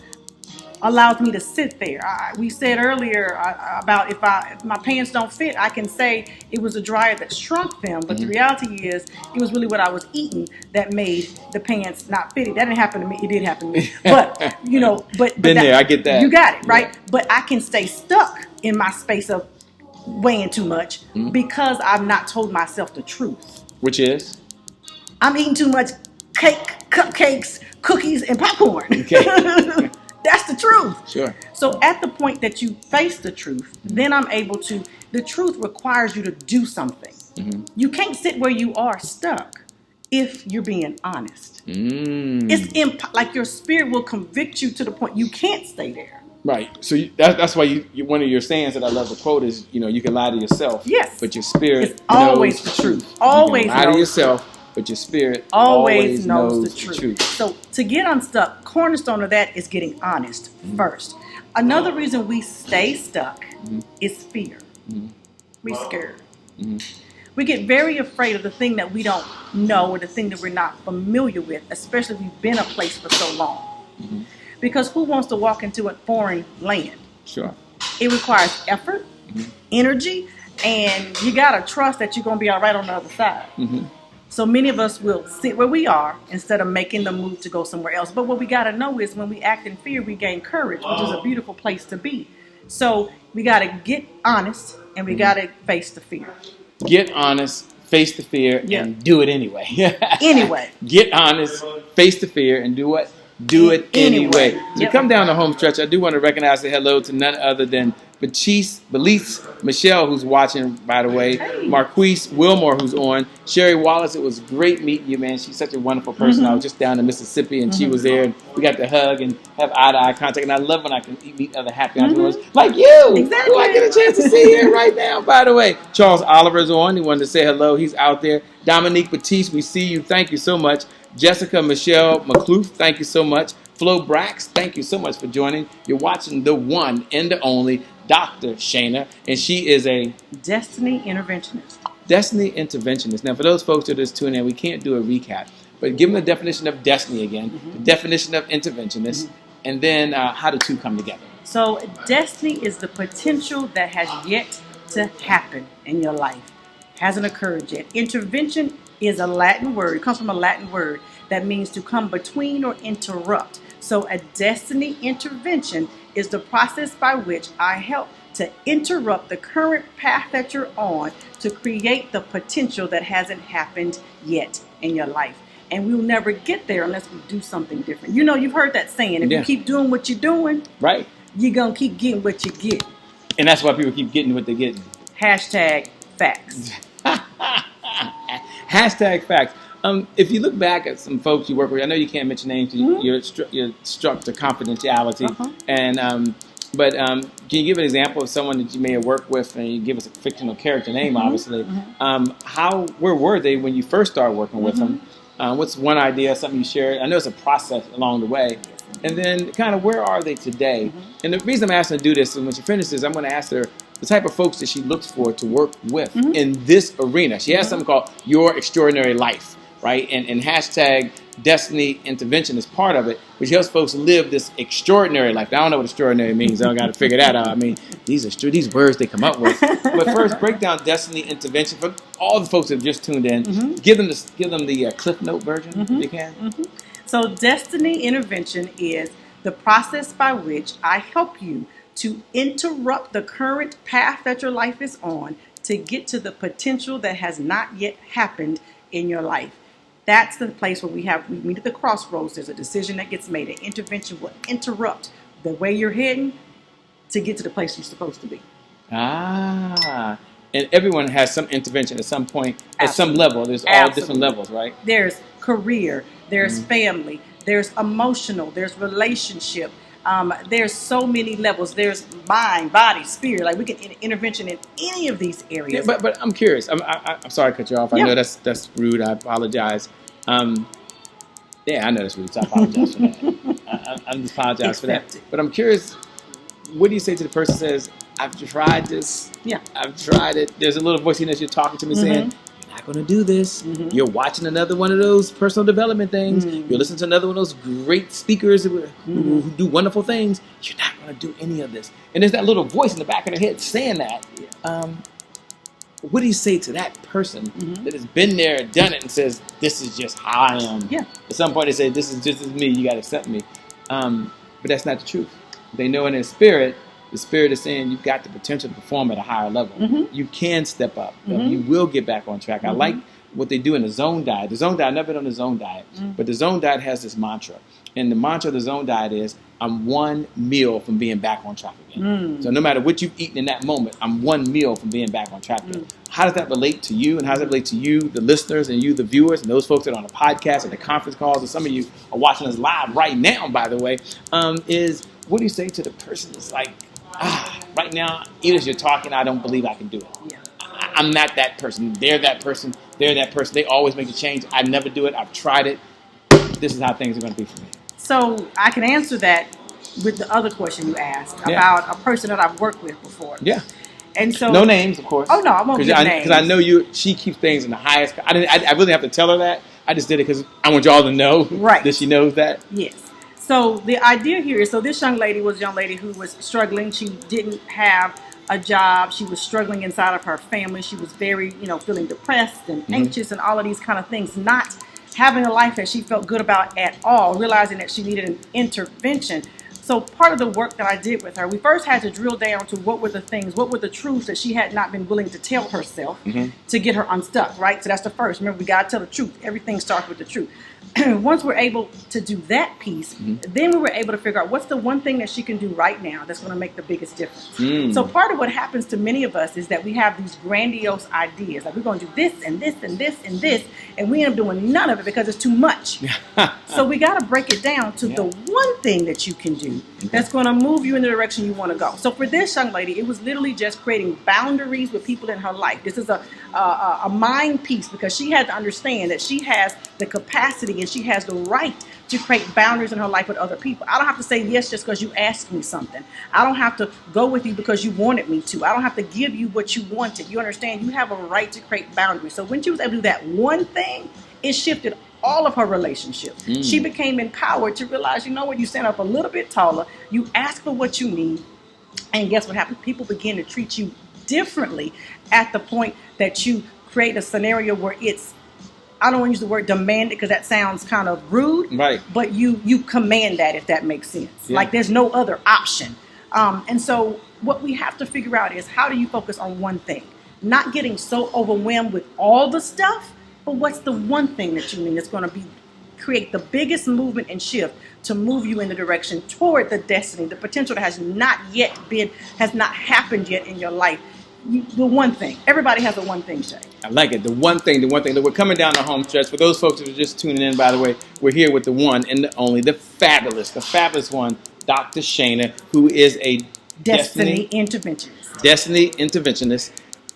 allows me to sit there. We said earlier about if my pants don't fit, I can say it was a dryer that shrunk them. But the reality is, it was really what I was eating that made the pants not fit. That didn't happen to me. It did happen to me. But but been there. I get that. You got it right. Yeah. But I can stay stuck in my space of weighing too much because I've not told myself the truth. Which is? I'm eating too much cake, cupcakes, cookies, and popcorn. Okay. That's the truth. Sure. So at the point that you face the truth, then I'm able to, the truth requires you to do something. You can't sit where you are stuck if you're being honest. It's like your spirit will convict you to the point you can't stay there. Right. So that's why you one of your sayings that I love to quote is, you can lie to yourself. Yes. But your spirit it's always the truth. Always you can lie to yourself, but your spirit always knows the truth. So to get unstuck, cornerstone of that is getting honest first. Another reason we stay stuck is fear. We're scared. We get very afraid of the thing that we don't know or the thing that we're not familiar with, especially if we've been a place for so long. Because who wants to walk into a foreign land? Sure. It requires effort, energy, and you got to trust that you're going to be all right on the other side. So many of us will sit where we are instead of making the move to go somewhere else. But what we got to know is when we act in fear, we gain courage, which is a beautiful place to be. So we got to get honest and we got to face the fear. Get honest, face the fear, and do it anyway. Anyway. Get honest, face the fear, and do what? Do it anyway. As we come down the home stretch, I do want to recognize a hello to none other than Belize Michelle, who's watching, by the way. Hey. Marquise Wilmore, who's on. Sherry Wallace, it was great meeting you, man. She's such a wonderful person. I was just down in Mississippi, and she was there, and we got to hug and have eye-to-eye contact. And I love when I can meet other happy entrepreneurs like you, exactly. who I get a chance to see here right now, by the way. Charles Oliver's on. He wanted to say hello. He's out there. Dominique Batiste, we see you. Thank you so much. Jessica Michelle McCloof, thank you so much. Flo Brax, thank you so much for joining. You're watching the one and the only Dr. Shana, and she is a Destiny Interventionist. Destiny Interventionist. Now, for those folks that are just tuning in, we can't do a recap, but give them the definition of destiny again, the definition of interventionist, and then how the two come together. So, destiny is the potential that has yet to happen in your life. Hasn't occurred yet. Intervention is a Latin word. It comes from a Latin word that means to come between or interrupt. So a destiny intervention is the process by which I help to interrupt the current path that you're on to create the potential that hasn't happened yet in your life. And we'll never get there unless we do something different. You've heard that saying, if you keep doing what you're doing, right, you're going to keep getting what you get. And that's why people keep getting what they're getting. Hashtag facts. Hashtag facts. If you look back at some folks you work with, I know you can't mention names. You're struck to confidentiality. But can you give an example of someone that you may have worked with, and you give us a fictional character name, obviously? Where were they when you first started working with them? What's one idea, something you shared? I know it's a process along the way. And then kind of where are they today? And the reason I'm asking her to do this, and when she finishes, I'm going to ask her the type of folks that she looks for to work with in this arena. She has something called Your Extraordinary Life, right? And hashtag Destiny Intervention is part of it, which helps folks live this extraordinary life. Now, I don't know what extraordinary means. I don't got to figure that out. I mean, these words they come up with. But first, break down Destiny Intervention for all the folks that have just tuned in. Give them the Cliff Note version if you can. So Destiny Intervention is the process by which I help you to interrupt the current path that your life is on to get to the potential that has not yet happened in your life. That's the place where we meet at the crossroads. There's a decision that gets made. An intervention will interrupt the way you're heading to get to the place you're supposed to be. And everyone has some intervention at some point, at some level. There's all different levels, right? There's career, there's family, there's emotional, there's relationship. There's so many levels. There's mind, body, spirit. Like we can intervention in any of these areas. Yeah, but I'm curious. I'm sorry to cut you off. I know that's rude. I apologize. I know that's rude. So I apologize for that. I'm just apologize for that. But I'm curious. What do you say to the person who says, "I've tried this. Yeah, I've tried it." There's a little voice in as you're talking to me saying, "You're not going to do this. Mm-hmm. You're watching another one of those personal development things. Mm-hmm. You're listening to another one of those great speakers who do wonderful things. You're not going to do any of this. And there's that little voice in the back of their head saying that. What do you say to that person that has been there, done it, and says, this is just how I am? Yeah. At some point they say, this is just as me, you got to accept me. But that's not the truth. They know in their spirit, the spirit is saying you've got the potential to perform at a higher level. Mm-hmm. You can step up. You will get back on track. I like what they do in the zone diet. The zone diet, I've never been on the zone diet, but the zone diet has this mantra. And the mantra of the zone diet is, I'm one meal from being back on track again. So no matter what you've eaten in that moment, I'm one meal from being back on track again. How does that relate to you? And how does that relate to you, the listeners, and you, the viewers, and those folks that are on the podcast and the conference calls, and some of you are watching us live right now, by the way, is what do you say to the person that's like, right now, even as you're talking, I don't believe I can do it. Yeah. I'm not that person. They're that person. They're that person. They always make a change. I never do it. I've tried it. This is how things are going to be for me. So I can answer that with the other question you asked about a person that I've worked with before. Yeah. And so no names, of course. Oh no, I won't give names because I know you. She keeps things in the highest. I really have to tell her that. I just did it because I want y'all to know that she knows that. Yes. So the idea here is, so this young lady was a young lady who was struggling. She didn't have a job. She was struggling inside of her family. She was very, feeling depressed and anxious and all of these kind of things. Not having a life that she felt good about at all, realizing that she needed an intervention. So part of the work that I did with her, we first had to drill down to what were the truths that she had not been willing to tell herself to get her unstuck, right? So that's the first. Remember, we got to tell the truth. Everything starts with the truth. Once we're able to do that piece, then we were able to figure out what's the one thing that she can do right now that's going to make the biggest difference. So part of what happens to many of us is that we have these grandiose ideas, like we're going to do this and this and this and this, and we end up doing none of it because it's too much. So we got to break it down to the one thing that you can do that's going to move you in the direction you want to go. So for this young lady, it was literally just creating boundaries with people in her life. This is a mind piece, because she had to understand that she has the capacity and she has the right to create boundaries in her life with other people. I don't have to say yes just because you asked me something. I don't have to go with you because you wanted me to. I don't have to give you what you wanted. You understand? You have a right to create boundaries. So when she was able to do that one thing, it shifted all of her relationships. She became empowered to realize, you know what, you stand up a little bit taller, you ask for what you need, and guess what happens? People begin to treat you differently at the point that you create a scenario where it's, I don't want to use the word demand because that sounds kind of rude, right? But you command that, if that makes sense. Yeah. Like there's no other option. And so what we have to figure out is, how do you focus on one thing? Not getting so overwhelmed with all the stuff, but what's the one thing that you need that's going to create the biggest movement and shift to move you in the direction toward the destiny, the potential that has not happened yet in your life. The one thing. Everybody has a one thing, Shay. I like it. The one thing. That we're coming down the home stretch. For those folks who are just tuning in, by the way, we're here with the one and the only, the fabulous one, Dr. Shana, who is a Destiny Interventionist. Destiny Interventionist.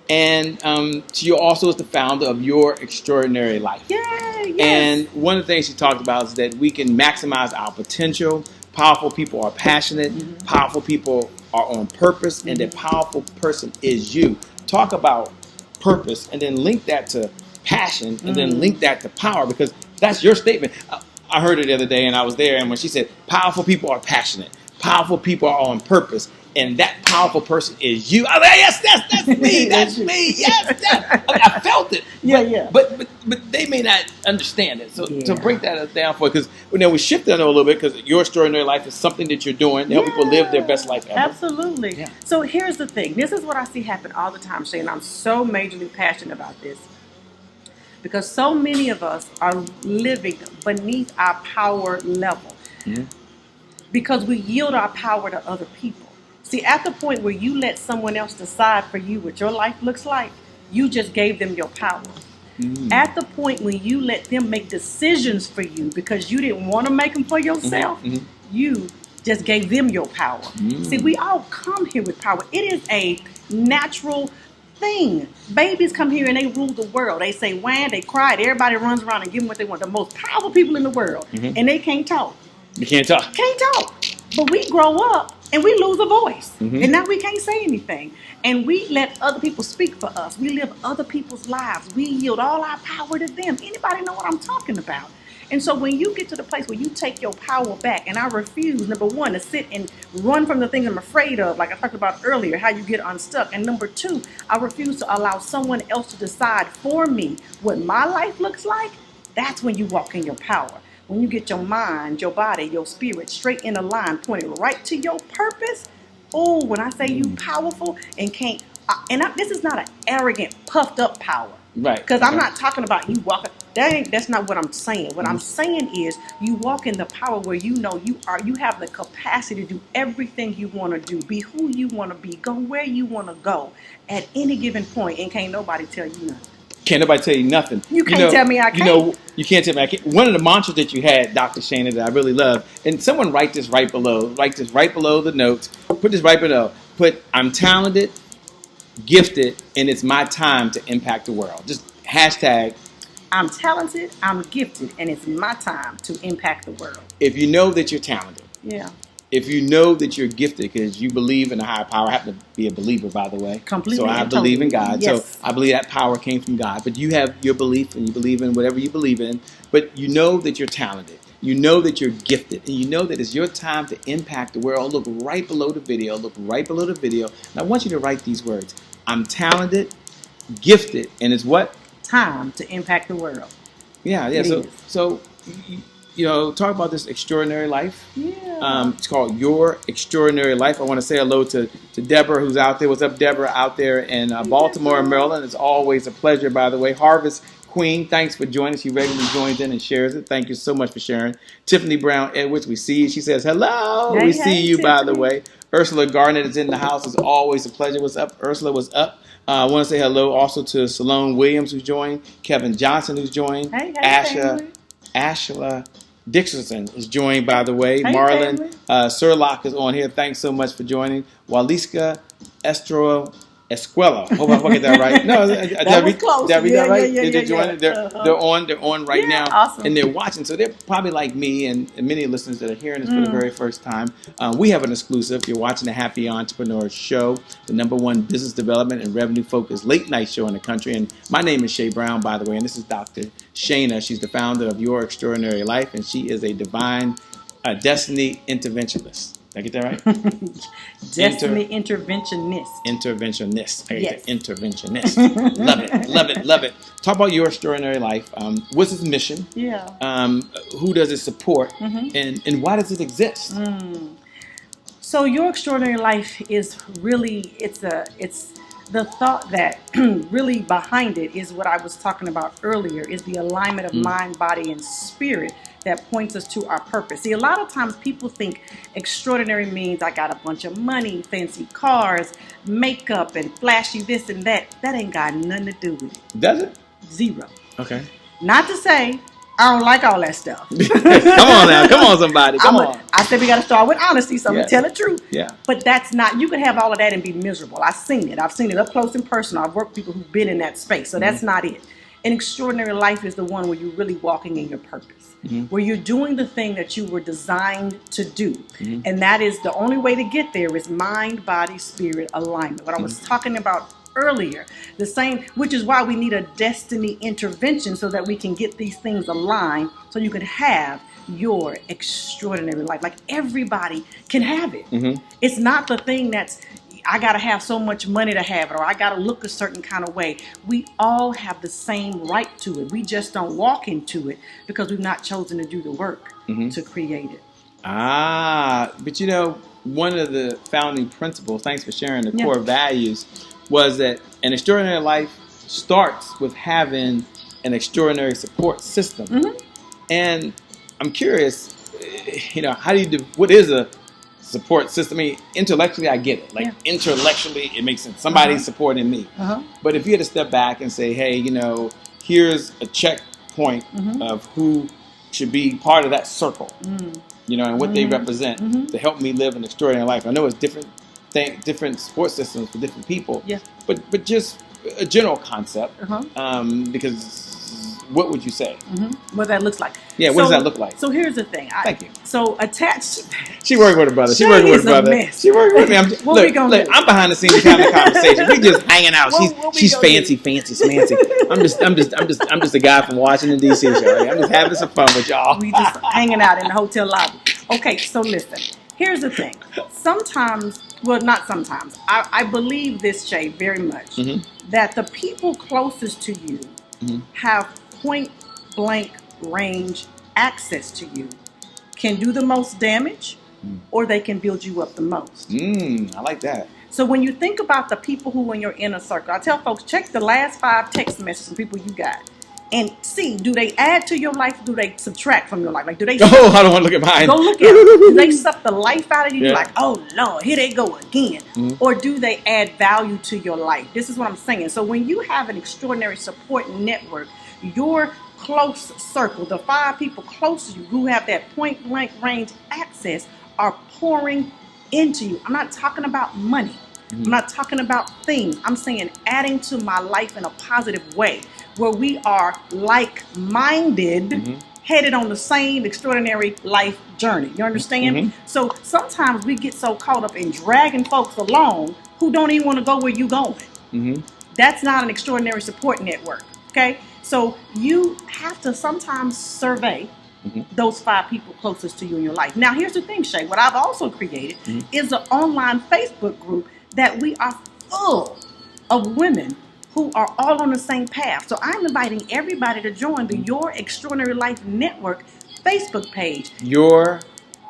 And she also is the founder of Your Extraordinary Life. Yeah, yes. And one of the things she talked about is that we can maximize our potential. Powerful people are passionate. Powerful people are on purpose. And the powerful person is you. Talk about purpose and then link that to passion and then link that to power, because that's your statement. I heard it the other day and I was there, and when she said powerful people are passionate, powerful people are on purpose, and that powerful person is you. I was like, yes, that's me. That's me. Yes, I felt it. Yeah. But they may not understand it. So to break that down for, because we shifted a little bit, because Your Extraordinary Life is something that you're doing to help people live their best life ever. Absolutely. Yeah. So here's the thing. This is what I see happen all the time, Shay, and I'm so majorly passionate about this, because so many of us are living beneath our power level because we yield our power to other people. See, at the point where you let someone else decide for you what your life looks like, you just gave them your power. At the point when you let them make decisions for you because you didn't want to make them for yourself, you just gave them your power. See, we all come here with power. It is a natural thing. Babies come here and they rule the world. They say wham, they cry, everybody runs around and give them what they want. The most powerful people in the world, and they can't talk. You can't talk. Can't talk. But we grow up and we lose a voice. And now we can't say anything. And we let other people speak for us. We live other people's lives. We yield all our power to them. Anybody know what I'm talking about? And so when you get to the place where you take your power back, and I refuse, number one, to sit and run from the things I'm afraid of, like I talked about earlier, how you get unstuck. And number two, I refuse to allow someone else to decide for me what my life looks like. That's when you walk in your power. When you get your mind, your body, your spirit straight in a line, pointed right to your purpose. Oh, when I say you powerful and can't, this is not an arrogant, puffed up power. Right. Because I'm not talking about you walking. That's not what I'm saying. What I'm saying is you walk in the power where you know you have the capacity to do everything you want to do, be who you want to be, go where you want to go at any given point, and can't nobody tell you nothing. Can't nobody tell you nothing. You can't tell me I can't. You can't tell me I can't. One of the mantras that you had, Dr. Shana, that I really love, and someone write this right below. Write this right below the notes. Put this right below. Put, I'm talented, gifted, and it's my time to impact the world. Just hashtag. I'm talented, I'm gifted, and it's my time to impact the world. If you know that you're talented. Yeah. If you know that you're gifted because you believe in a higher power, I happen to be a believer, by the way. Completely. So I believe in God. Yes. So I believe that power came from God. But you have your belief and you believe in whatever you believe in. But you know that you're talented. You know that you're gifted. And you know that it's your time to impact the world. Look right below the video. Look right below the video. And I want you to write these words. I'm talented, gifted, and it's what? Time to impact the world. Yeah. So talk about this extraordinary life. Yeah. It's called Your Extraordinary Life. I want to say hello to Deborah, who's out there. What's up, Deborah, out there in Baltimore and Maryland? It's always a pleasure, by the way. Harvest Queen, thanks for joining. She regularly joins in and shares it. Thank you so much for sharing. Tiffany Brown Edwards, we see you. She says, hello. We see you, Tiffany. By the way. Ursula Garnett is in the house. It's always a pleasure. What's up, Ursula? What's up? I want to say hello also to Salone Williams, who's joined. Kevin Johnson, who's joined. Ashla Dixon is joined, by the way. Hey, Marlon Surlock is on here. Thanks so much for joining. Waliska Estro Escuela. Hope I get that right. No, did I read that right? Did they join? They're on right now, awesome. And they're watching. So they're probably like me and many listeners that are hearing this for the very first time. We have an exclusive. You're watching the Happy Entrepreneur Show, the #1 business development and revenue focused late night show in the country. And my name is Shay Brown, by the way, and this is Dr. Shana. She's the founder of Your Extraordinary Life, and she is a divine Destiny Interventionist. Did I get that right? Destiny Interventionist. Interventionist. Yes. Interventionist. Love it. Talk about Your Extraordinary Life. What's its mission? Yeah. Who does it support? And why does it exist? So Your Extraordinary Life is really, it's the thought that really behind it is what I was talking about earlier, is the alignment of mind, body, and spirit that points us to our purpose. See, a lot of times people think extraordinary means I got a bunch of money, fancy cars, makeup, and flashy this and that. That ain't got nothing to do with it. Does it? Zero. Okay. Not to say I don't like all that stuff. Come on now. Come on, somebody. Come on. I said we got to start with honesty, so I'm going to tell the truth. Yeah. But that's not, you can have all of that and be miserable. I've seen it. I've seen it up close and personal. I've worked with people who've been in that space. So that's not it. An extraordinary life is the one where you're really walking in your purpose, where you're doing the thing that you were designed to do. And that is the only way to get there is mind, body, spirit alignment. What I was talking about earlier, the same, which is why we need a destiny intervention so that we can get these things aligned so you can have your extraordinary life. Like everybody can have it. It's not the thing that's, I got to have so much money to have it, or I got to look a certain kind of way. We all have the same right to it. We just don't walk into it because we've not chosen to do the work to create it. But one of the founding principles, thanks for sharing, the core values, was that an extraordinary life starts with having an extraordinary support system. And I'm curious, how do you do, what is a support system? I mean, intellectually, I get it. Like, intellectually, it makes sense. Somebody's supporting me. But if you had to step back and say, hey, here's a checkpoint of who should be part of that circle, and what they represent to help me live an extraordinary life. I know it's different support systems for different people, but just a general concept, because what would you say? What that looks like. Yeah, what does that look like? So here's the thing. Thank you. So attached. She working with her brother. She Shay working with is her brother. a mess. She working with me. What we gonna do? I'm behind the scenes having a conversation. We just hanging out. What we She's gonna fancy, smancy. I'm just a guy from Washington D.C. Show. I'm just having some fun with y'all. We just hanging out in the hotel lobby. Okay, so listen. Here's the thing. Sometimes, well, not sometimes. I believe this, Shay, very much, that the people closest to you have point blank range access to you, can do the most damage, or they can build you up the most. I like that. So when you think about the people who are in your inner circle, I tell folks, check the last 5 text messages from people you got. And see, do they add to your life? Do they subtract from your life? Like, do they? Oh, I don't want to look at mine. Go look at them. Do they suck the life out of you? Yeah. You're like, oh Lord, here they go again. Or do they add value to your life? This is what I'm saying. So when you have an extraordinary support network, your close circle, the 5 people close to you who have that point blank range access, are pouring into you. I'm not talking about money. I'm not talking about things. I'm saying adding to my life in a positive way, where we are like-minded, headed on the same extraordinary life journey. You understand? So sometimes we get so caught up in dragging folks along who don't even want to go where you're going. That's not an extraordinary support network. Okay? So you have to sometimes survey those 5 people closest to you in your life. Now, here's the thing, Shay. What I've also created is an online Facebook group that we are full of women who are all on the same path. So I'm inviting everybody to join the Your Extraordinary Life Network Facebook page. Your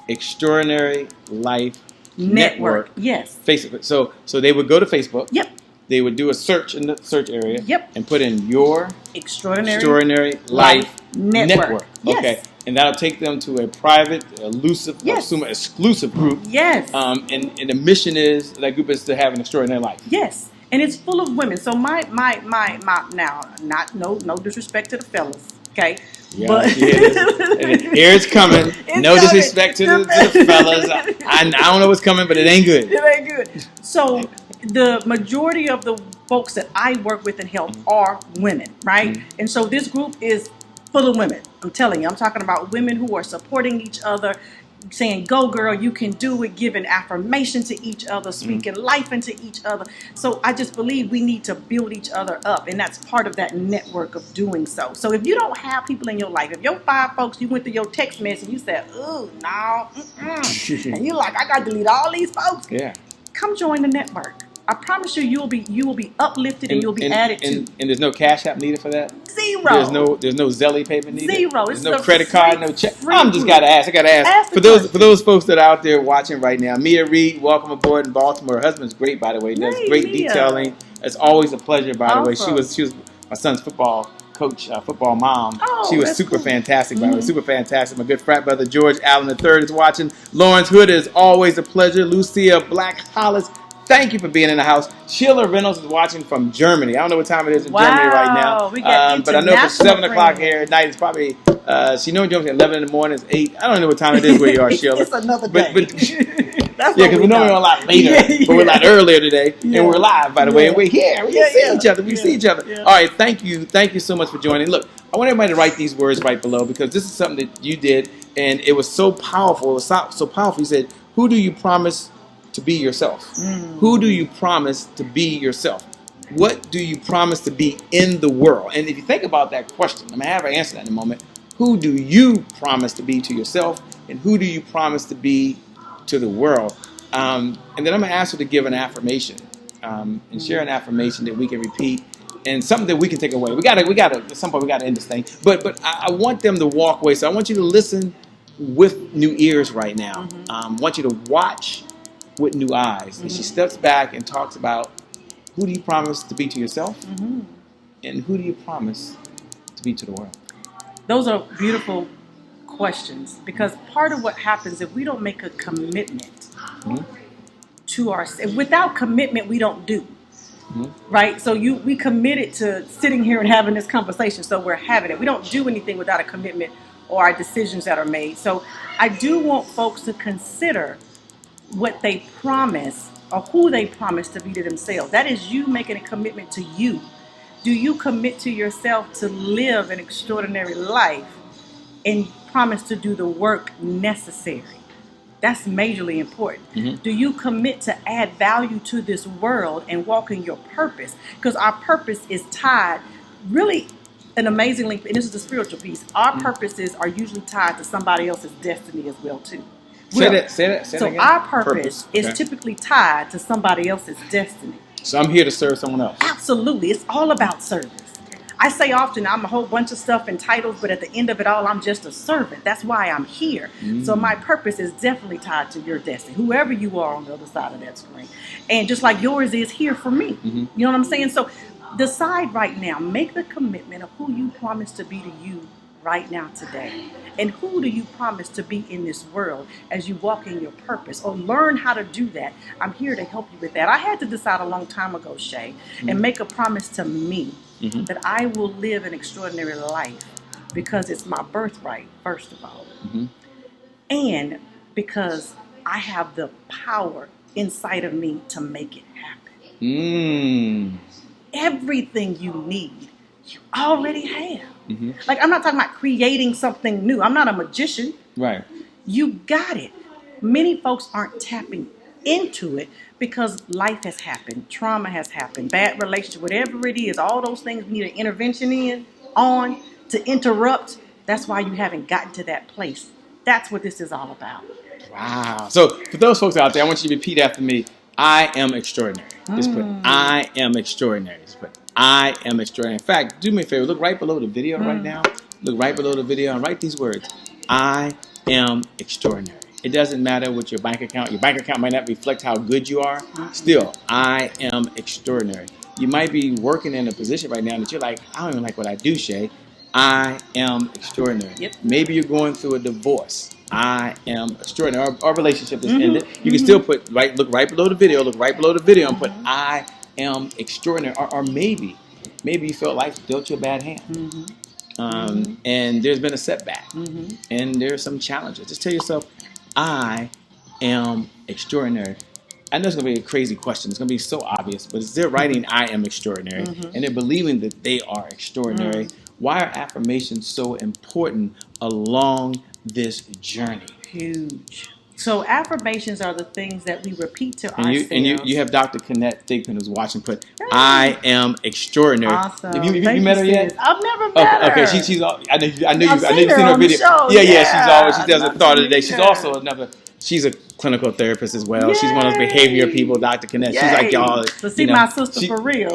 Extraordinary Life Network. Yes. Facebook. So they would go to Facebook. Yep. They would do a search in the search area. Yep. And put in Your Extraordinary Life Network. Yes. Okay. And that'll take them to a private, elusive, exclusive group. Yes. And the mission is, that group is to have an extraordinary life. Yes. And it's full of women. So my now, no disrespect to the fellas, okay? Yeah, but here it's coming. No disrespect to the fellas. I don't know what's coming, but it ain't good. It ain't good. So the majority of the folks that I work with and help are women, right? And so this group is full of women. I'm telling you, I'm talking about women who are supporting each other, saying, go girl, you can do it, giving affirmation to each other, speaking life into each other. So I just believe we need to build each other up, and that's part of that network of doing so. So if you don't have people in your life, if your 5 folks, you went through your text message and you said, oh, no, and you're like, I got to delete all these folks. Yeah. Come join the network. I promise you, you will be uplifted and you'll be added to. And there's no cash app needed for that? Zero. There's no Zelly payment needed? Zero. There's no credit card, no check? I just gotta ask. I gotta ask. For those folks that are out there watching right now, Mia Reed, welcome aboard in Baltimore. Her husband's great, by the way. Does great detailing. It's always a pleasure, by the way. She was my son's football coach, football mom. She was super fantastic, by the way. Super fantastic. My good frat brother George Allen III is watching. Lawrence Hood is always a pleasure. Lucia Black Hollis, thank you for being in the house. Sheila Reynolds is watching from Germany. I don't know what time it is in Germany right now. But I know for 7 o'clock here at night, it's probably, she knows Germany at 11 in the morning, it's 8. I don't know what time it is where you are, Sheila. It's another day. Yeah, because we normally on a lot later, but we're a lot earlier today, and we're live, by the way, and we're here. We see each other. We see each other. All right, thank you so much for joining. Look, I want everybody to write these words right below, because this is something that you did, and it was so powerful. It was so powerful. You said, who do you promise to be yourself? Who do you promise to be yourself? What do you promise to be in the world? And if you think about that question, I'm going to have her answer that in a moment. Who do you promise to be to yourself? And who do you promise to be to the world? And then I'm going to ask her to give an affirmation and share an affirmation that we can repeat and something that we can take away. We got to, at some point, we got to end this thing. But I want them to walk away. So I want you to listen with new ears right now. I want you to watch with new eyes. And she steps back and talks about, who do you promise to be to yourself? And who do you promise to be to the world? Those are beautiful questions, because part of what happens if we don't make a commitment to ourselves, without commitment we don't do. Right? So we committed to sitting here and having this conversation, so we're having it. We don't do anything without a commitment or our decisions that are made. So I do want folks to consider what they promise or who they promise to be to themselves. That is you making a commitment to you Do you commit to yourself to live an extraordinary life and promise to do the work necessary? That's majorly important. Do you commit to add value to this world and walk in your purpose? Because our purpose is tied, really, and amazingly, and this is the spiritual piece, our purposes are usually tied to somebody else's destiny as well, too. Say that So again. our purpose is typically tied to somebody else's destiny. So I'm here to serve someone else. Absolutely. It's all about service. I say often I'm a whole bunch of stuff and titles, but at the end of it all, I'm just a servant. That's why I'm here. So my purpose is definitely tied to your destiny, whoever you are on the other side of that screen. And just like yours is here for me. You know what I'm saying? So decide right now, make the commitment of who you promise to be to you right now today. And who do you promise to be in this world as you walk in your purpose, or learn how to do that? I'm here to help you with that. I had to decide a long time ago, Shay, and make a promise to me that I will live an extraordinary life because it's my birthright, first of all. And because I have the power inside of me to make it happen. Everything you need, you already have. Like, I'm not talking about creating something new. I'm not a magician. Right. You got it. Many folks aren't tapping into it because life has happened, trauma has happened, bad relationship, whatever it is, all those things we need an intervention on to interrupt. That's why you haven't gotten to that place. That's what this is all about. Wow. So for those folks out there, I want you to repeat after me. I am extraordinary. Just put I am extraordinary. Just put I am extraordinary. In fact, do me a favor. Look right below the video right now. Look right below the video and write these words. I am extraordinary. It doesn't matter what your bank account. Your bank account might not reflect how good you are. Still, I am extraordinary. You might be working in a position right now that you're like, I don't even like what I do, Shay. I am extraordinary. Yep. Maybe you're going through a divorce. I am extraordinary. Our relationship is ended. You can still put look right below the video. Look right below the video and put I am extraordinary. Or maybe you felt life dealt you a bad hand, and there's been a setback, and there's some challenges. Just tell yourself, I am extraordinary. I know it's going to be a crazy question. It's going to be so obvious, but they're writing I am extraordinary, and they're believing that they are extraordinary. Why are affirmations so important along this journey? Huge. So affirmations are the things that we repeat to ourselves. And you have Dr. Kenneth Thigpen who's watching put, I am extraordinary. Awesome. Have you met her yet? I've never met her. Okay, she's I know you've I've seen her on the video. show. She does a thought of the day. She's also she's a clinical therapist as well. Yay. She's one of those behavior people, Dr. Kenneth. She's like y'all. So my sister for real.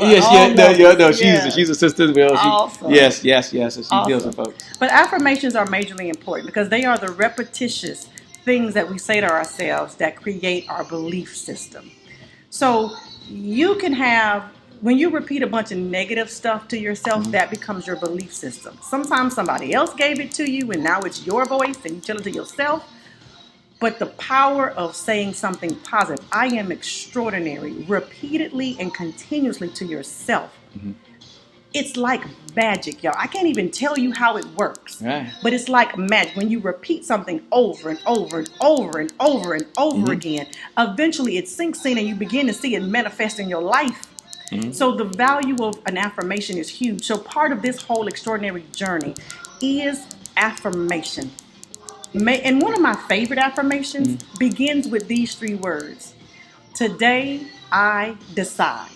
She's a sister as well. Awesome. Yes. So she deals with folks. But affirmations are majorly important because they are the repetitious things that we say to ourselves that create our belief system. So you can have, when you repeat a bunch of negative stuff to yourself, that becomes your belief system. Sometimes somebody else gave it to you and now it's your voice and you tell it to yourself. But the power of saying something positive, I am extraordinary, repeatedly and continuously to yourself. It's like magic, y'all. I can't even tell you how it works. Right. But it's like magic. When you repeat something over and over and over and over and over again, eventually it sinks in and you begin to see it manifest in your life. So the value of an affirmation is huge. So part of this whole extraordinary journey is affirmation. And one of my favorite affirmations begins with these three words. Today, I decide.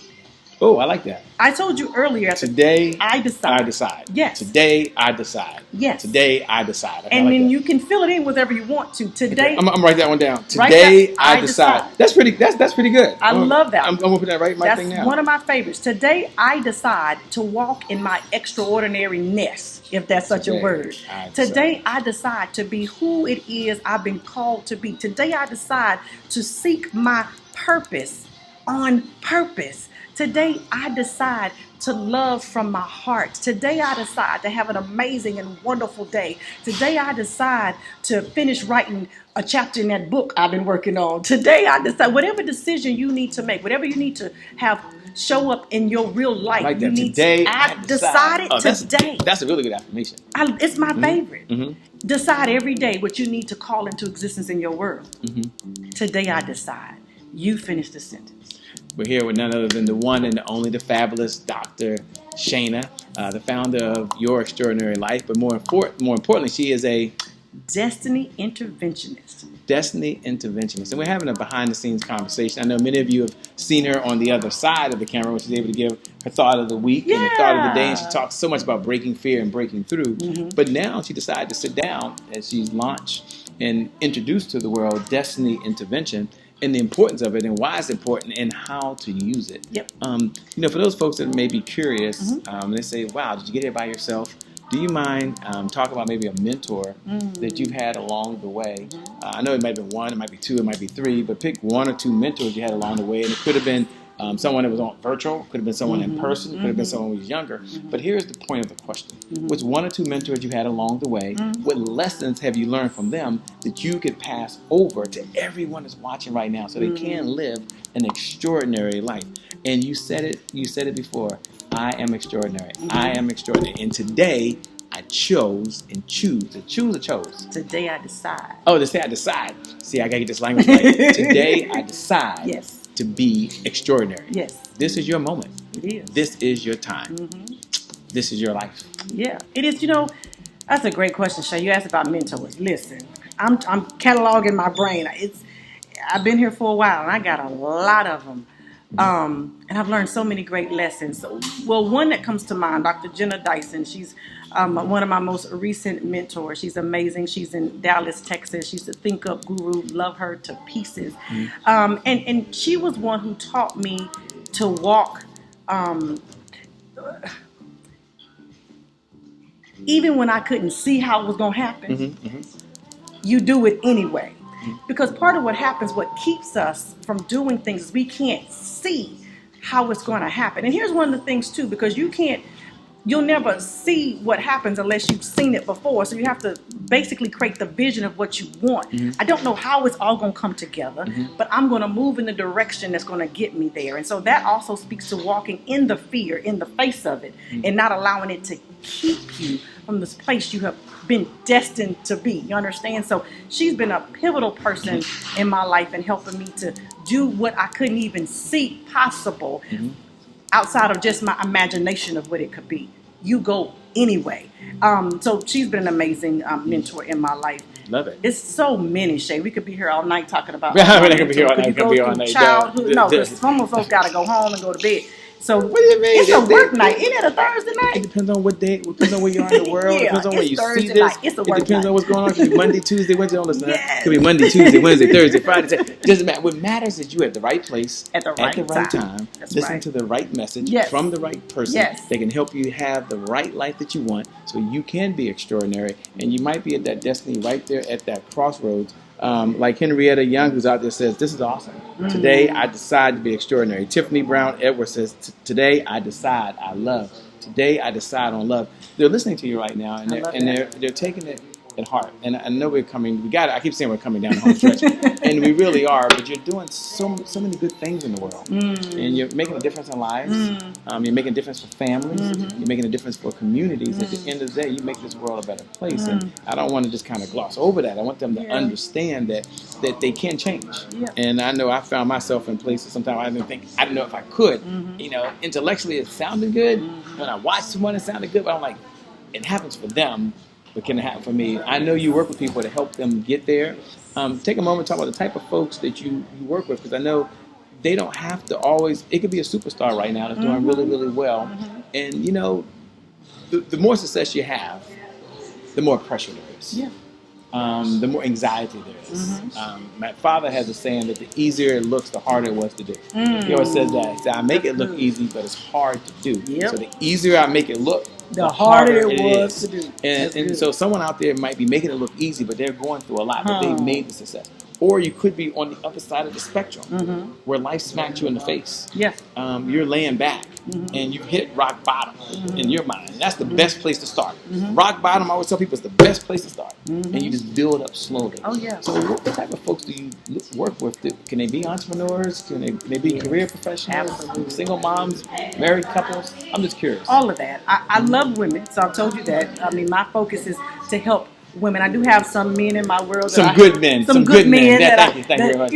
Oh, I like that. I told you earlier. Today, I decide. Yes. Today, I decide. Yes. Today, I decide. And then you can fill it in whatever you want to. Today, I'm gonna write that one down. Today, I decide. That's pretty good. I love that. I'm gonna put that right in my thing now. That's one of my favorites. Today, I decide to walk in my extraordinariness, if that's such a word. Today, I decide to be who it is I've been called to be. Today, I decide to seek my purpose on purpose. Today, I decide to love from my heart. Today, I decide to have an amazing and wonderful day. Today, I decide to finish writing a chapter in that book I've been working on. Today, I decide whatever decision you need to make, whatever you need to have show up in your real life. Like that. Today, I decided today. That's a really good affirmation. It's my favorite. Decide every day what you need to call into existence in your world. Today, I decide. You finish the sentence. We're here with none other than the one and the only, the fabulous Dr. Shana, the founder of Your Extraordinary Life, but more importantly, she is a Destiny Interventionist. Destiny Interventionist. And we're having a behind-the-scenes conversation. I know many of you have seen her on the other side of the camera, where she's able to give her thought of the week and the thought of the day. And she talks so much about breaking fear and breaking through. But now she decided to sit down as she's launched and introduced to the world Destiny Intervention and the importance of it and why it's important and how to use it. For those folks that may be curious, they say, wow, did you get here by yourself? Do you mind talking about maybe a mentor that you've had along the way? I know it might have been one, it might be two, it might be three, but pick one or two mentors you had along the way. And it could have been someone that was on virtual, could have been someone in person, could have been someone who was younger. But here's the point of the question. Which one or two mentors you had along the way, what lessons have you learned from them that you could pass over to everyone that's watching right now so they can live an extraordinary life? And you said it before. I am extraordinary. I am extraordinary. And today, I chose and choose. To choose or chose? Today I decide. Oh, to say I decide. See, I got to get this language right. Today I decide to be extraordinary. This is your moment. It is. This is your time. This is your life. Yeah, it is. That's a great question, Shay. You asked about mentors. Listen, I'm cataloging my brain. I've been here for a while, and I got a lot of them. And I've learned so many great lessons. Well, one that comes to mind, Dr. Jenna Dyson. She's one of my most recent mentors. She's amazing. She's in Dallas, Texas. She's a Think Up guru. Love her to pieces. And she was one who taught me to walk, even when I couldn't see how it was going to happen. You do it anyway. Because part of what happens, what keeps us from doing things, is we can't see how it's going to happen. And here's one of the things, too, because you'll never see what happens unless you've seen it before. So you have to basically create the vision of what you want. I don't know how it's all going to come together, but I'm going to move in the direction that's going to get me there. And so that also speaks to walking in the fear, in the face of it, and not allowing it to keep you from this place you have been destined to be. You understand? So she's been a pivotal person in my life and helping me to do what I couldn't even see possible outside of just my imagination of what it could be. You go anyway. So she's been an amazing mentor in my life. Love it. It's so many, Shay. We could be here all night talking about. We're not gonna be here all night. Could be all night. Childhood. No, because some of us got to go home and go to bed. So what do you mean? It's a work night. Isn't it a Thursday night? It depends on what day. It depends on where you are in the world. It depends on where you Thursday see this. Night. It's a work it depends night. on what's going on. It could be Monday, Tuesday, Wednesday. Don't listen. It could be Monday, Tuesday, Wednesday, Thursday, Friday. It doesn't matter. What matters is you at the right place at the right time. Listen to the right message from the right person that can help you have the right life that you want, so you can be extraordinary. And you might be at that destiny right there at that crossroads. Like Henrietta Young, who's out there, says, this is awesome. Today, I decide to be extraordinary. Tiffany Brown Edwards says, today, I decide I love. Today, I decide on love. They're listening to you right now, and they're taking it at heart. And I know we're coming. I keep saying we're coming down the home stretch, and we really are. But you're doing so many good things in the world, and you're making a difference in lives. You're making a difference for families. You're making a difference for communities. At the end of the day, you make this world a better place. And I don't want to just kind of gloss over that. I want them to understand that they can change. And I know I found myself in places sometimes I didn't think, I don't know if I could. Intellectually it sounded good. When I watched someone, it sounded good. But I'm like, it happens for them. But can it happen for me? I know you work with people to help them get there. Take a moment to talk about the type of folks that you work with, because I know they don't have to always. It could be a superstar right now that's doing really, really well. And the more success you have, the more pressure there is. The more anxiety there is. My father has a saying that the easier it looks, the harder it was to do. He always says that. He said, I make it look easy, but it's hard to do. So the easier I make it look, the harder it was to do. And so someone out there might be making it look easy, but they're going through a lot, but they've made the success. Or you could be on the other side of the spectrum, where life smacked you in the face. You're laying back, and you hit rock bottom in your mind. And that's the best place to start. Rock bottom, I always tell people, is the best place to start. And you just build up slowly. So what type of folks do you work with? Can they be entrepreneurs? Can they be career professionals? Single moms? Married couples? I'm just curious. All of that. I love women, so I've told you that. I mean, my focus is to help women. I do have some men in my world. Some good men. Some good men that thank you very much.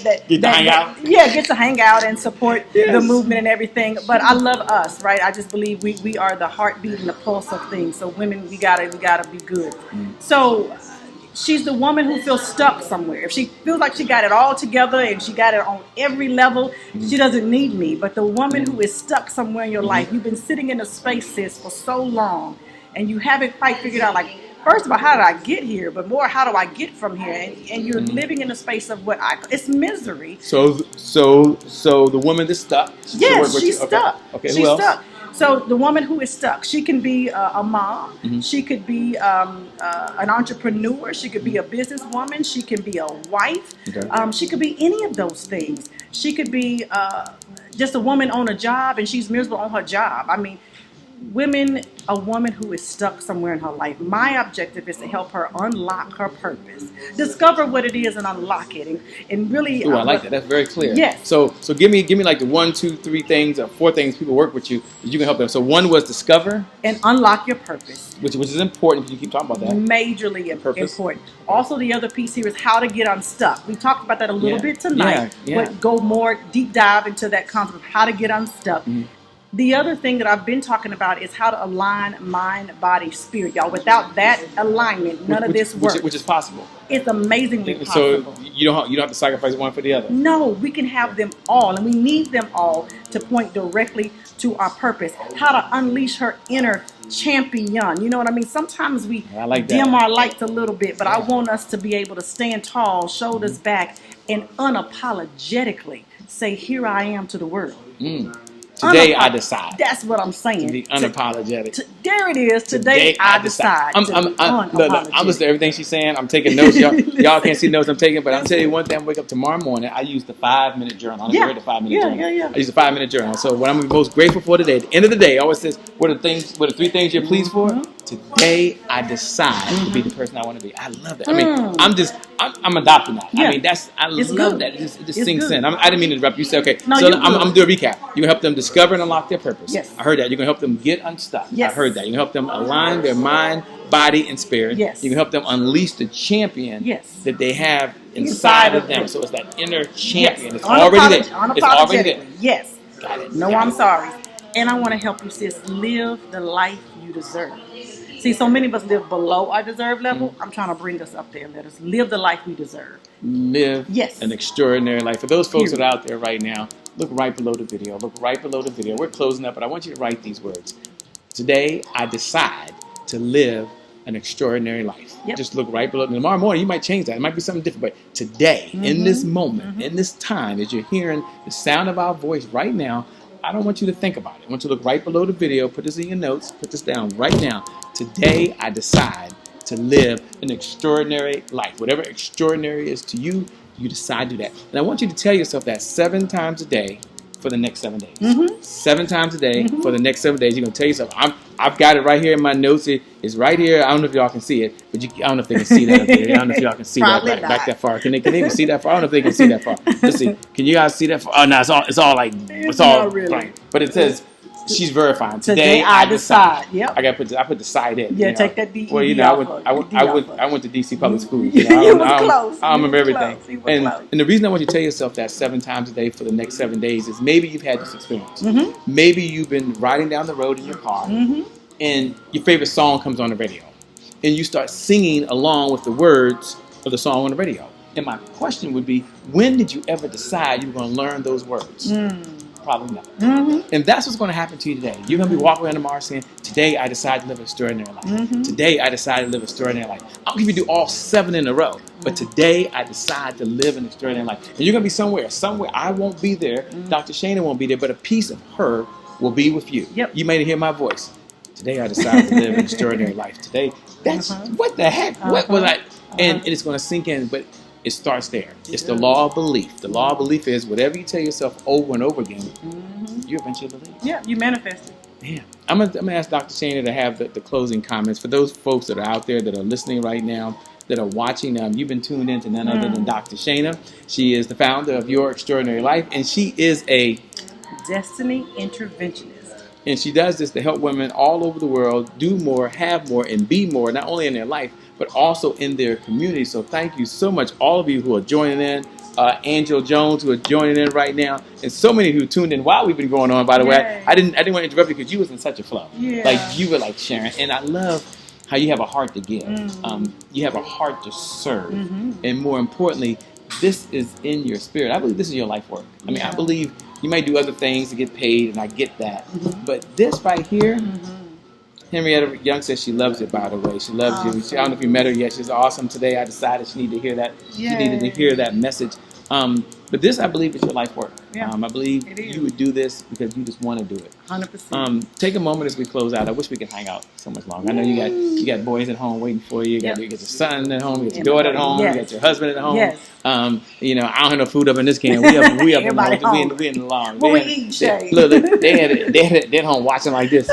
Get to hang out. Yeah, get to hang out and support Yes. the movement and everything. But I love us, right? I just believe we are the heartbeat and the pulse of things. So women, we gotta be good. So she's the woman who feels stuck somewhere. If she feels like she got it all together and she got it on every level, she doesn't need me. But the woman who is stuck somewhere in your life, you've been sitting in a space, sis, for so long, and you haven't quite figured out, like, first of all, how did I get here? But more, how do I get from here? And you're living in a space of it's misery. So the woman that's stuck. Yes, she's stuck. Okay. She's Who else? Stuck. So the woman who is stuck, she can be a mom. She could be an entrepreneur. She could be a businesswoman. She can be a wife. Okay. She could be any of those things. She could be just a woman on a job and she's miserable on her job. I mean, a woman who is stuck somewhere in her life, my objective is to help her unlock her purpose, discover what it is and unlock it, and really. Ooh, I like that. That's very clear. Yes. So give me like the 1, 2, 3 things or 4 things people work with you that you can help them. So one was discover and unlock your purpose, which is important. You keep talking about that. Majorly important. Also, the other piece here is how to get unstuck. We talked about that a little bit tonight, but go more deep dive into that concept of how to get unstuck. The other thing that I've been talking about is how to align mind, body, spirit, y'all. Without that alignment, none of this works. Which is possible. It's amazingly possible. So you don't have to sacrifice one for the other. No, we can have them all, and we need them all to point directly to our purpose. How to unleash her inner champion. You know what I mean? Sometimes we dim our lights a little bit, but I want us to be able to stand tall, shoulders back, and unapologetically say, "Here I am" to the world. Today I decide. That's what I'm saying. To be unapologetic. There it is. Today I decide. I'm listening to everything she's saying. I'm taking notes. Y'all can't see the notes I'm taking, but I'm telling you one thing. I wake up tomorrow morning. I use the 5-minute journal. I read the 5-minute journal. I use the 5-minute journal. So what I'm most grateful for today, at the end of the day, it always says, what are the 3 things you're pleased for? Today I decide to be the person I want to be. I love that. I mean, I'm adopting that. I mean, I love that. It just sinks in. I didn't mean to interrupt you. Say, okay, so I'm doing a recap. You can help them discover and unlock their purpose. Yes. I heard that. You can help them get unstuck. Yes. I heard that. You can help them align their mind, body, and spirit. Yes. You can help them unleash the champion that they have inside of them. So it's that inner champion. It's already there. It's already there. Yes. Got it. No, I'm sorry. And I want to help you, sis, live the life you deserve. See, so many of us live below our deserved level. I'm trying to bring us up there. Let us live the life we deserve. Live an extraordinary life. For those folks that are out there right now, look right below the video. Look right below the video. We're closing up, but I want you to write these words. Today, I decide to live an extraordinary life. Just look right below. Tomorrow morning, you might change that. It might be something different. But today, in this moment, in this time, as you're hearing the sound of our voice right now, I don't want you to think about it. I want you to look right below the video. Put this in your notes. Put this down right now. Today, I decide to live an extraordinary life. Whatever extraordinary is to you, you decide to do that. And I want you to tell yourself that 7 times a day for the next 7 days. 7 times a day for the next 7 days. You're going to tell yourself, I've got it right here in my notes. It's right here. I don't know if y'all can see it, but I don't know if they can see that up there. I don't know if y'all can see that back that far. Can they even see that far? I don't know if they can see that far. Let's see. Can you guys see that far? Oh, no, it's all really blank. But it says, she's verifying. Today I decide. Yep. I put the side in. Yeah, take that D. Well, I went to DC public schools. You was close. I remember everything. And the reason I want you to tell yourself that 7 times a day for the next 7 days is maybe you've had this experience. Maybe you've been riding down the road in your car, and your favorite song comes on the radio, and you start singing along with the words of the song on the radio. And my question would be, when did you ever decide you were going to learn those words? Probably not. And that's what's going to happen to you today. You're going to be walking around tomorrow saying, today I decided to live an extraordinary life. Today I decided to live an extraordinary life. I don't know if you do all 7 in a row, but today I decide to live an extraordinary life. And you're going to be somewhere I won't be there. Dr. Shana won't be there, but a piece of her will be with you. You may hear my voice. Today I decided to live an extraordinary life. Today, that's what the heck? What was I? And it's going to sink in, but it starts there. It's the law of belief. The law of belief is whatever you tell yourself over and over again, you eventually believe. Yeah, you manifest it. Yeah. I'm gonna ask Dr. Shana to have the closing comments. For those folks that are out there that are listening right now, that are watching, you've been tuned in to none other than Dr. Shana. She is the founder of Your Extraordinary Life, and she is a Destiny Interventionist. And she does this to help women all over the world do more, have more, and be more, not only in their life, but also in their community. So thank you so much, all of you who are joining in. Angel Jones, who are joining in right now, and so many who tuned in while we've been going on. By the way, I didn't want to interrupt you because you was in such a flow. Yeah. Like you were like sharing, and I love how you have a heart to give. You have a heart to serve, and more importantly, this is in your spirit. I believe this is your life work. I mean, I believe you might do other things to get paid, and I get that, but this right here. Henrietta Young says she loves it, by the way. She loves you. I don't know if you met her yet. She's awesome. Today I decided she needed to hear that. Yay. She needed to hear that message. But this, I believe, is your life work. I believe you would do this because you just want to do it. 100%. Take a moment as we close out. I wish we could hang out so much longer. I know you got boys at home waiting for you. You got your son at home. You got your daughter at home. You got your husband at home. I don't have no food up in this can. We up we in the lawn. What we eat, Shay? Look, they had at home watching like this.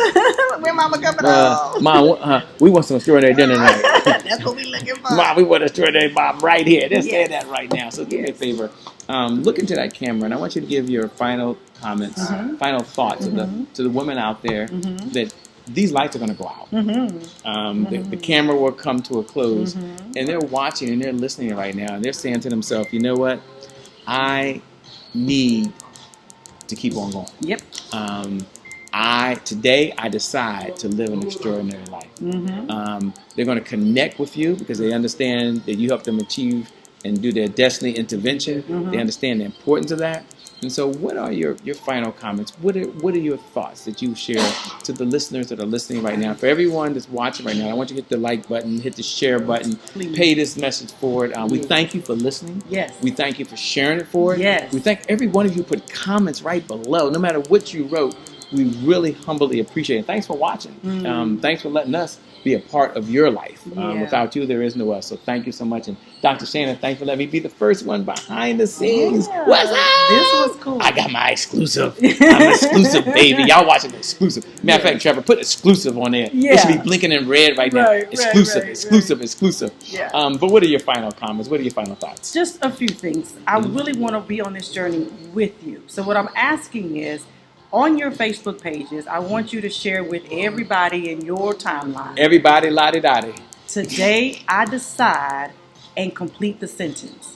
When Mama coming home? Mom, we want some extraordinary dinner tonight. That's what we looking for. Mom, we want extraordinary Bob right here. Let's say that right now. So do me a favor. Look into that camera, and I want you to give your final comments, final thoughts to the women out there that these lights are going to go out. The camera will come to a close, and they're watching and they're listening right now, and they're saying to themselves, you know what? I need to keep on going. Yep. Today I decide to live an extraordinary life. They're going to connect with you because they understand that you help them achieve and do their destiny intervention. They understand the importance of that. And so what are your final comments? What are your thoughts that you share to the listeners that are listening right now? For everyone that's watching right now, I want you to hit the like button, hit the share button, pay this message forward. We thank you for listening. Yes. We thank you for sharing it forward. Yes. We thank every one of you who put comments right below. No matter what you wrote, we really humbly appreciate it. Thanks for watching. Thanks for letting us be a part of your life. Without you, there is no us. So thank you so much. And Dr. Shana, thanks for letting me be the first one behind the scenes. What's up? This was cool. I got my exclusive. I'm an exclusive, baby. Y'all watching the exclusive. Matter of fact, Trevor, put exclusive on there. It should be blinking in red right now. Exclusive. Yeah. But what are your final comments? What are your final thoughts? Just a few things. I really want to be on this journey with you. So what I'm asking is, on your Facebook pages, I want you to share with everybody in your timeline. Everybody, lottie-dottie. Today I decide, and complete the sentence.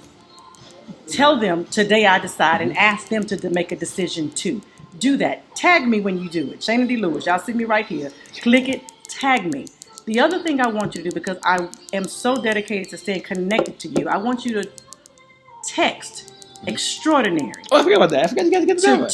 Tell them, today I decide, and ask them to make a decision too. Do that. Tag me when you do it. Shana D. Lewis, y'all see me right here. Click it, tag me. The other thing I want you to do, because I am so dedicated to staying connected to you, I want you to text extraordinary. Oh, I forgot about that. I forgot you guys to get the number.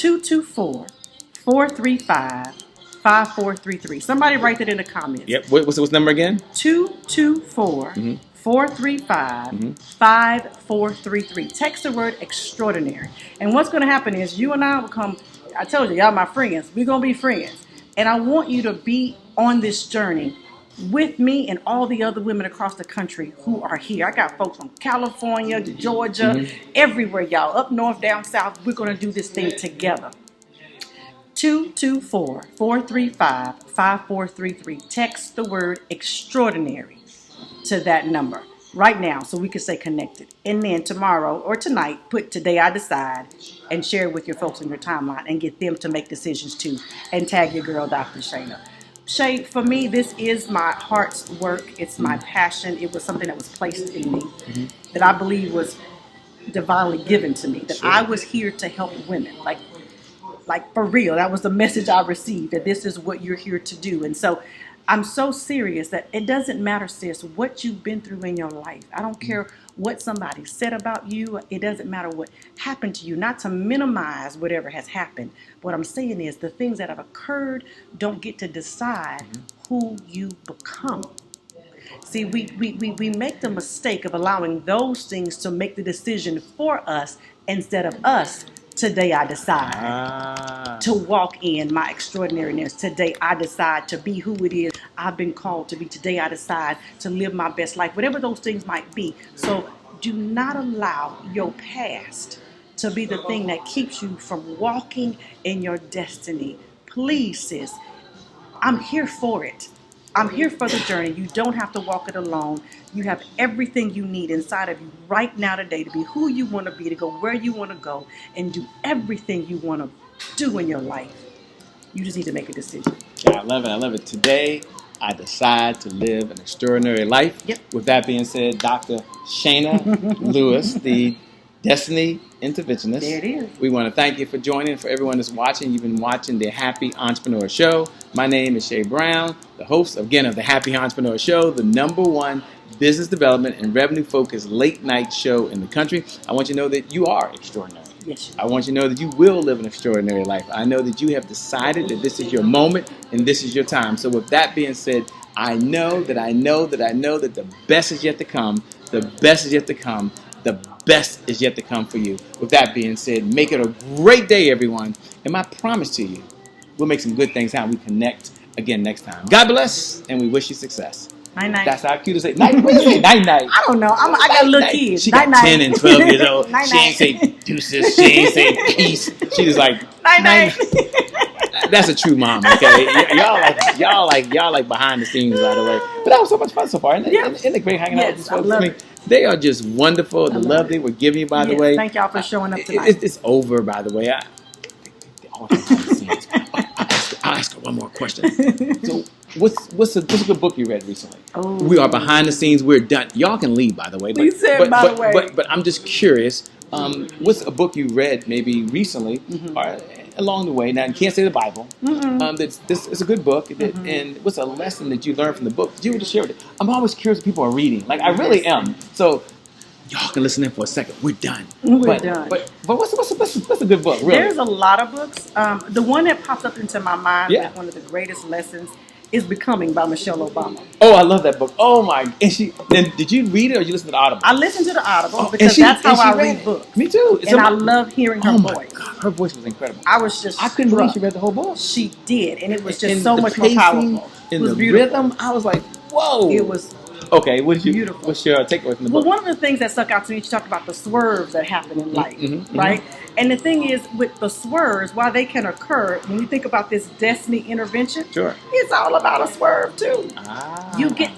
224-435-5433. Somebody write that in the comments. Yep. What's the number again? 224-435-5433. Text the word extraordinary. And what's going to happen is you and I will come. I told you, y'all my friends. We're going to be friends. And I want you to be on this journey with me and all the other women across the country who are here. I got folks from California, Georgia, everywhere, y'all. Up north, down south. We're going to do this thing together. 224-435-5433. Text the word extraordinary to that number right now so we can stay connected. And then tomorrow or tonight, put today I decide and share it with your folks in your timeline and get them to make decisions too. And tag your girl, Dr. Shana. Shay, for me, this is my heart's work. It's my passion. It was something that was placed in me that I believe was divinely given to me, that I was here to help women. Like for real, that was the message I received, that this is what you're here to do. And so I'm so serious that it doesn't matter, sis, what you've been through in your life. I don't care what somebody said about you. It doesn't matter what happened to you. Not to minimize whatever has happened. What I'm saying is the things that have occurred don't get to decide who you become. See, we make the mistake of allowing those things to make the decision for us instead of us. Today I decide to walk in my extraordinariness. Today I decide to be who it is I've been called to be. Today I decide to live my best life, whatever those things might be. So do not allow your past to be the thing that keeps you from walking in your destiny. Please, sis, I'm here for it. I'm here for the journey. You don't have to walk it alone. You have everything you need inside of you right now today to be who you want to be, to go where you want to go, and do everything you want to do in your life. You just need to make a decision. Yeah, I love it. I love it. Today, I decide to live an extraordinary life. Yep. With that being said, Dr. Shana Lewis, the Destiny Interventionist. There it is. We want to thank you for joining. For everyone that's watching, you've been watching the Happy Entrepreneur Show. My name is Shay Brown, the host, again, of the Happy Entrepreneur Show, the #1 business development and revenue-focused late-night show in the country. I want you to know that you are extraordinary. Yes, I want you to know that you will live an extraordinary life. I know that you have decided that this is your moment and this is your time. So with that being said, I know that the best is yet to come. The best is yet to come. The best is yet to come for you. With that being said, make it a great day, everyone. And my promise to you, we'll make some good things happen. We connect again next time. God bless, and we wish you success. Night-night. That's how cute to say. Night, what do you say? Night-night. I don't know. I got little kids. She got 10 and 12 years old. Night-night. She ain't say deuces. She ain't say peace. She just like Night-night. That's a true mom, okay? Y'all like behind the scenes, by the way. But that was so much fun so far. Isn't it great hanging out with these folks? I mean, they are just wonderful. The love they were giving you, by the way. Thank y'all for showing up tonight. It's over, by the way. I'll ask her one more question. So, what's a good book you read recently? Oh. We are behind the scenes. We're done. Y'all can leave, by the way. We said, by the way. But I'm just curious. What's a book you read maybe recently or along the way? Now, you can't say the Bible. It's a good book. And what's a lesson that you learned from the book? Did you want to share with it? I'm always curious what people are reading. Like, I really am. So, y'all can listen in for a second. We're done. We're done. But what's a good book? Really? There's a lot of books. The one that pops up into my mind Yeah. is one of the greatest lessons is Becoming by Michelle Obama. Oh, I love that book. Oh my! Then did you read it or you listen to the Audible? I listen to the Audible because that's how I read books. Me too. And I love hearing her voice. Oh my God, her voice was incredible. I was just I couldn't believe she read the whole book. She did, and it was just And so the much more pacing, powerful. And it was the beautiful. rhythm, I was like, whoa. It was okay. What's your takeaway from the book? Well, one of the things that stuck out to me, she talked about the swerves that happen in life, right? And the thing is, with the swerves, while they can occur, when you think about this destiny intervention, it's all about a swerve too.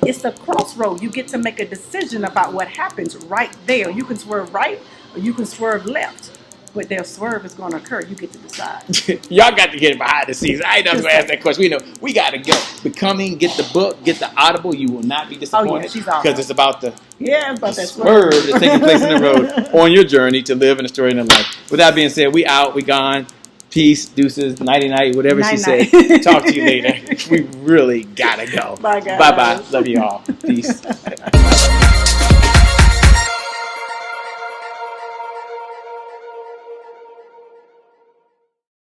It's a crossroad. You get to make a decision about what happens right there. You can swerve right or you can swerve left. But their swerve is going to occur. You get to decide. Y'all got to get behind the scenes. I ain't not going to ask that question. We know we got to go. Becoming, get the book, get the Audible. You will not be disappointed. Oh, yeah, she's awesome. Because it's about the that swerve that's taking place in the road on your journey to live an extraordinary life. With that being said, we out, we gone. Peace, deuces, nighty-night, whatever she said. Talk to you later. We really got to go. Bye, guys. Bye-bye. Love you all. Peace.